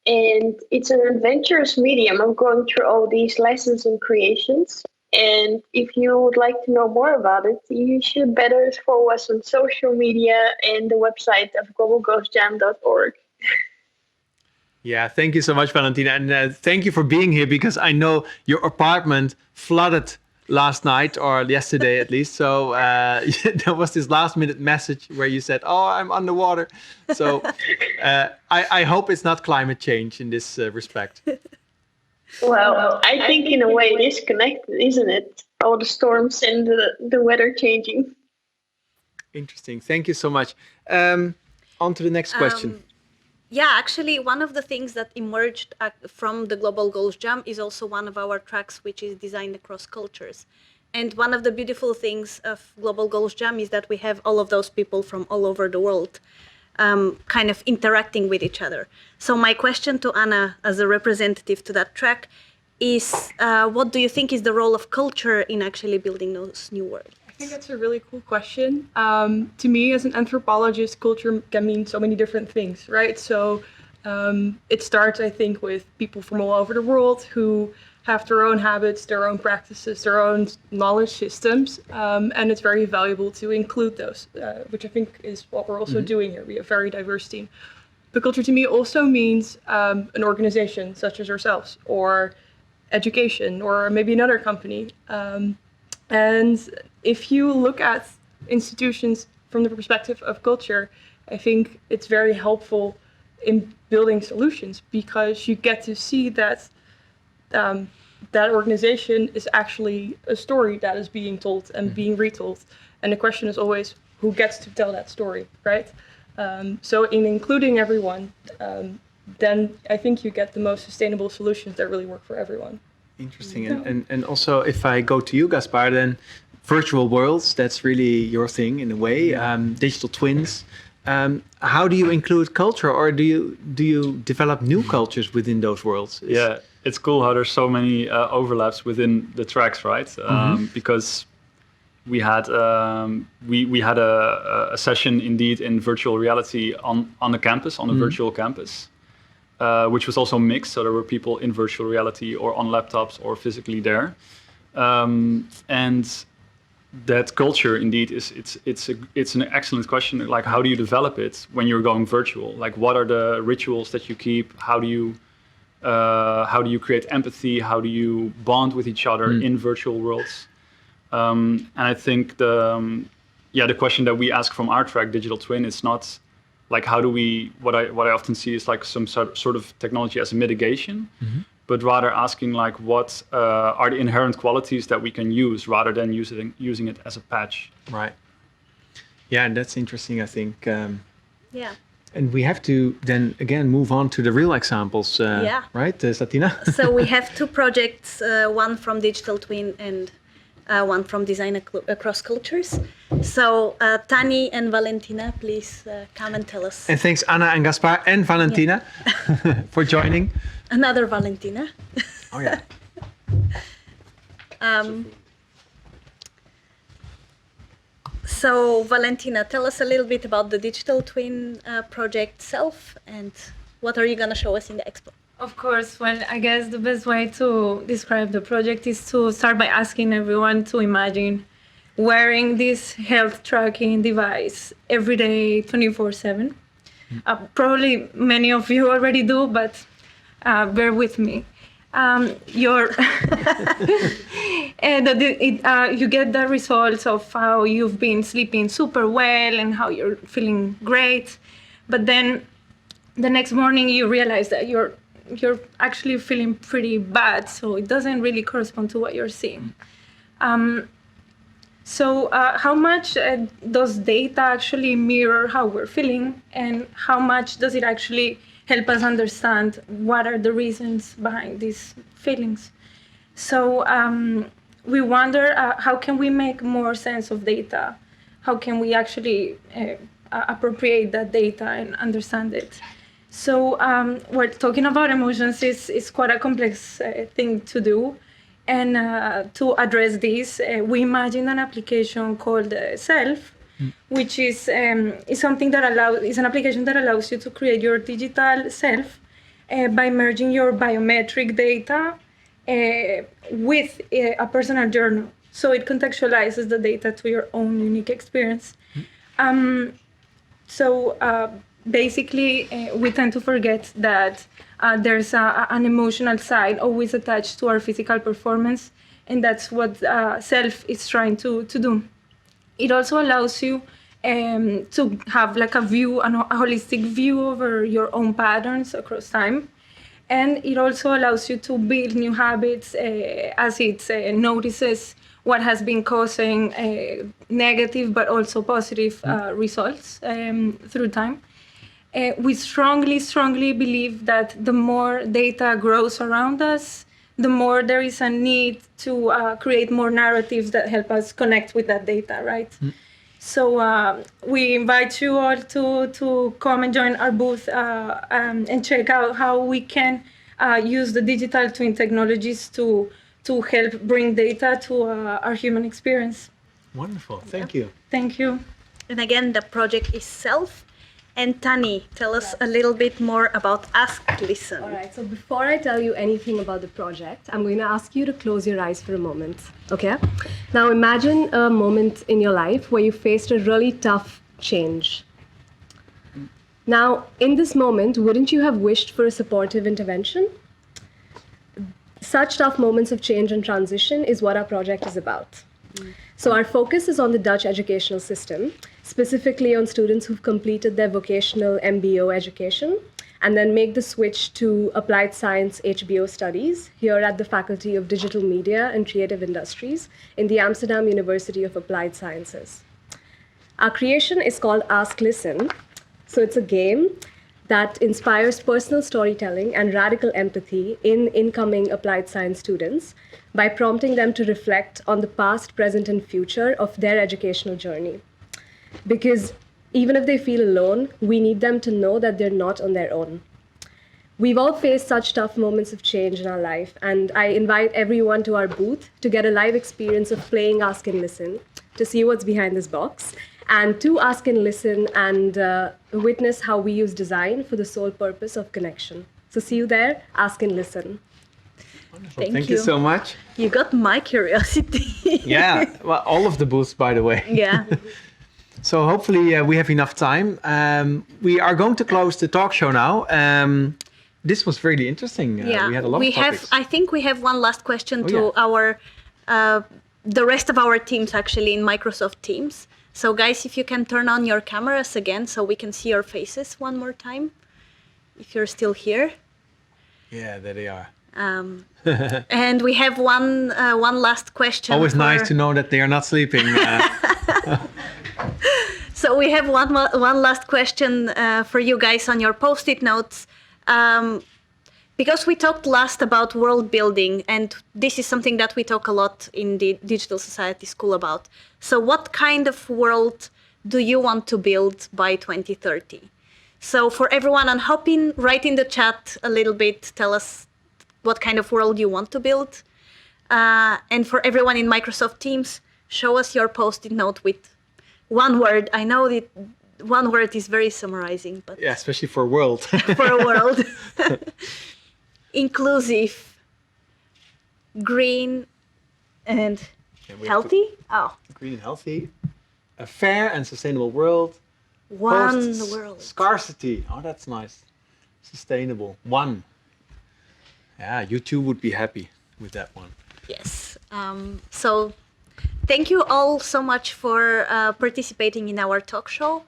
And it's an adventurous medium of going through all these lessons and creations. And if you would like to know more about it, you should better follow us on social media and the website of globalghostjam.org.
Yeah, thank you so much, Valentina. And thank you for being here, because I know your apartment flooded last night, or yesterday at least. So there was this last minute message where you said, "Oh, I'm underwater." So I hope it's not climate change in this respect.
Well, I think in a way it is connected, isn't it? All the storms and the weather changing.
Interesting. Thank you so much. On to the next question.
Yeah, actually, one of the things that emerged from the Global Goals Jam is also one of our tracks, which is designed across cultures. And one of the beautiful things of Global Goals Jam is that we have all of those people from all over the world kind of interacting with each other. So my question to Anna, as a representative to that track, is what do you think is the role of culture in actually building those new worlds?
I think that's a really cool question. To me, as an anthropologist, culture can mean so many different things, right? So it starts, I think, with people from all over the world who have their own habits, their own practices, their own knowledge systems, and it's very valuable to include those, which I think is what we're also doing here. We have a very diverse team. But culture to me also means an organization such as ourselves, or education, or maybe another company. And if you look at institutions from the perspective of culture, I think it's very helpful in building solutions, because you get to see that that organization is actually a story that is being told and being retold. And the question is always, who gets to tell that story, right? So in including everyone, then I think you get the most sustainable solutions that really work for everyone.
Interesting. And also, if I go to you, Gaspar, then virtual worlds, that's really your thing in a way. Digital twins. How do you include culture, or do you develop new cultures within those worlds?
Yeah, it's cool how there's so many overlaps within the tracks, right? Because we had we had a session indeed in virtual reality on a campus, on a virtual campus. Which was also mixed, so there were people in virtual reality or on laptops or physically there, and that culture indeed it's an excellent question. Like, how do you develop it when you're going virtual? Like, what are the rituals that you keep? How do you create empathy? How do you bond with each other in virtual worlds? And I think the question that we ask from our track, Digital Twin, is not like, how do we, what I often see is like some sort of technology as a mitigation, but rather asking like, what are the inherent qualities that we can use, rather than using it as a patch.
Right. Yeah, and that's interesting, I think.
Yeah.
And we have to then again move on to the real examples, right, Satina?
So we have two projects, one from Digital Twin and one from Design Across Cultures. So Tani and Valentina, please come and tell us.
And thanks Anna and Gaspar and Valentina for joining.
Another Valentina.
Oh yeah.
So Valentina, tell us a little bit about the Digital Twin project itself, and what are you going to show us in the expo?
Of course. Well, I guess the best way to describe the project is to start by asking everyone to imagine wearing this health tracking device every day, 24/7. Probably many of you already do, but bear with me. You get the results of how you've been sleeping super well and how you're feeling great, but then the next morning you realize that you're actually feeling pretty bad, so it doesn't really correspond to what you're seeing. So how much does data actually mirror how we're feeling, and how much does it actually
help us understand what are the reasons behind these feelings. So we wonder how can we make more sense of data? How can we actually appropriate that data and understand it? So we're talking about emotions is quite a complex thing to do. And to address this, we imagined an application called Self, which is something that is an application that allows you to create your digital self by merging your biometric data with a personal journal. So it contextualizes the data to your own unique experience. Basically, we tend to forget that there's an emotional side always attached to our physical performance, and that's what Self is trying to do. It also allows you to have like a holistic view over your own patterns across time. And it also allows you to build new habits as it notices what has been causing negative but also positive results through time. We strongly believe that the more data grows around us, the more there is a need to create more narratives that help us connect with that data, right? So we invite you all to come and join our booth and check out how we can use the digital twin technologies to help bring data to our human experience.
Wonderful. Thank you.
Thank you.
And again, the project is Self. And Tani, tell us a little bit more about Ask Listen.
All right, so before I tell you anything about the project, I'm going to ask you to close your eyes for a moment, okay? Now imagine a moment in your life where you faced a really tough change. Now, in this moment, wouldn't you have wished for a supportive intervention? Such tough moments of change and transition is what our project is about. So our focus is on the Dutch educational system, specifically on students who've completed their vocational MBO education and then make the switch to applied science HBO studies here at the Faculty of Digital Media and Creative Industries in the Amsterdam University of Applied Sciences. Our creation is called Ask Listen. So it's a game that inspires personal storytelling and radical empathy in incoming applied science students by prompting them to reflect on the past, present, and future of their educational journey. Because even if they feel alone, we need them to know that they're not on their own. We've all faced such tough moments of change in our life, and I invite everyone to our booth to get a live experience of playing Ask and Listen, to see what's behind this box, and to ask and listen and witness how we use design for the sole purpose of connection. So see you there, ask and listen.
Thank you so much.
You got my curiosity.
Yeah, well, all of the booths, by the way.
Yeah.
So hopefully we have enough time. We are going to close the talk show now. This was really interesting.
Yeah,
we had a lot of topics.
I think we have one last question to our the rest of our teams actually in Microsoft Teams. So guys, if you can turn on your cameras again so we can see your faces one more time, if you're still here.
Yeah, there they are.
And we have one last question.
Always nice to know that they are not sleeping.
So we have one last question for you guys on your post-it notes. Because we talked last about world building, and this is something that we talk a lot in the Digital Society School about. So what kind of world do you want to build by 2030? So for everyone on Hopin, write in the chat a little bit, tell us what kind of world you want to build. And for everyone in Microsoft Teams, show us your post-it note with one word. I know that one word is very summarizing, but
yeah, especially for a world.
for a world. Inclusive, green, and healthy.
Green and healthy. A fair and sustainable world.
One world.
Scarcity. Oh, that's nice. Sustainable. One. Yeah, you two would be happy with that one.
Yes. So thank you all so much for participating in our talk show.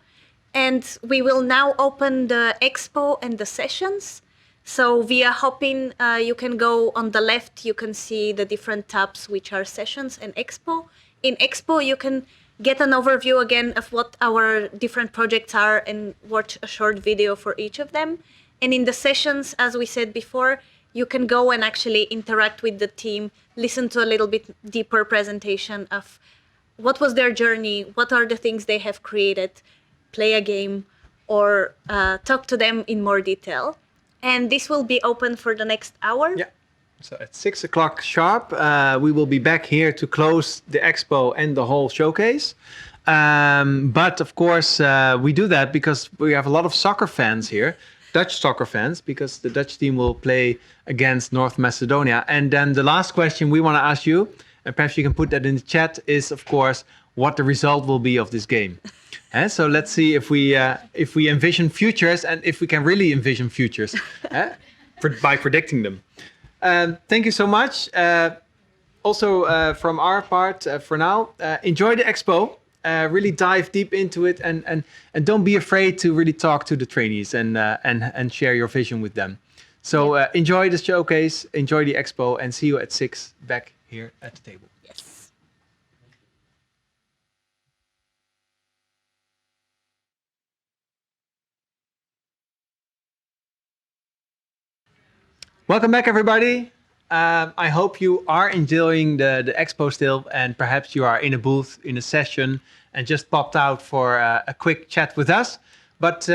And we will now open the expo and the sessions. So via Hopin, you can go on the left, you can see the different tabs, which are sessions and expo. In expo, you can get an overview again of what our different projects are and watch a short video for each of them. And in the sessions, as we said before, you can go and actually interact with the team, listen to a little bit deeper presentation of what was their journey, what are the things they have created, play a game, or talk to them in more detail. And this will be open for the next hour.
Yeah. So at 6 o'clock sharp, we will be back here to close the expo and the whole showcase. But of course, we do that because we have a lot of soccer fans here, Dutch soccer fans, because the Dutch team will play against North Macedonia. And then the last question we want to ask you, and perhaps you can put that in the chat, is of course what the result will be of this game. So let's see if we envision futures and if we can really envision futures by predicting them. Thank you so much. Also, from our part, for now, enjoy the expo. Really dive deep into it, and don't be afraid to really talk to the trainees and share your vision with them. So enjoy the showcase, enjoy the expo, and see you at 6 back here at the table.
Yes.
Welcome back, everybody. I hope you are enjoying the expo still, and perhaps you are in a booth, in a session, and just popped out for a quick chat with us. But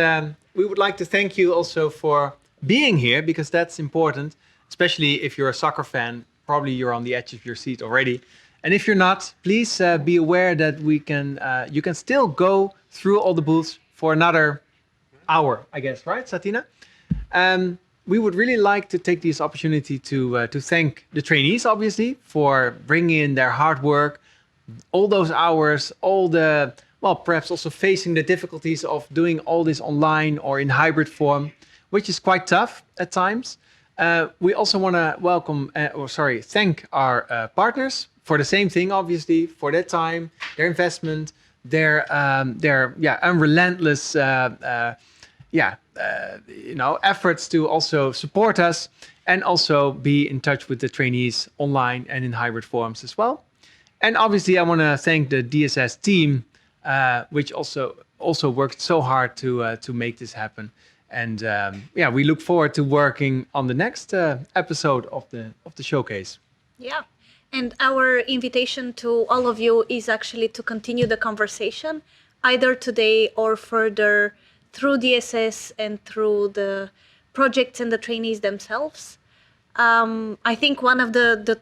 we would like to thank you also for being here, because that's important, especially if you're a soccer fan. Probably you're on the edge of your seat already. And if you're not, please be aware that you can still go through all the booths for another hour, I guess, right, Satina? We would really like to take this opportunity to thank the trainees, obviously, for bringing in their hard work, all those hours, perhaps also facing the difficulties of doing all this online or in hybrid form, which is quite tough at times. We also want to thank our partners for the same thing, obviously, for their time, their investment, their unrelentless efforts to also support us and also be in touch with the trainees online and in hybrid forms as well. And obviously, I want to thank the DSS team, which also worked so hard to make this happen. And we look forward to working on the next episode of the showcase.
Yeah. And our invitation to all of you is actually to continue the conversation, either today or further through DSS and through the projects and the trainees themselves. I think one of the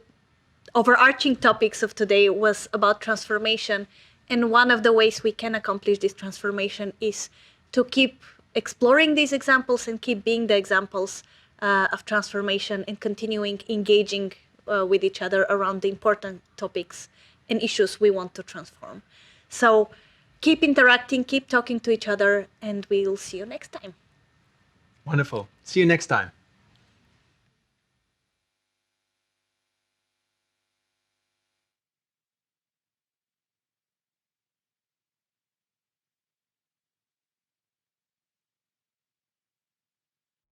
overarching topics of today was about transformation. And one of the ways we can accomplish this transformation is to keep exploring these examples and keep being the examples of transformation and continuing engaging with each other around the important topics and issues we want to transform. So keep interacting, keep talking to each other, and we'll see you next time.
Wonderful. See you next time.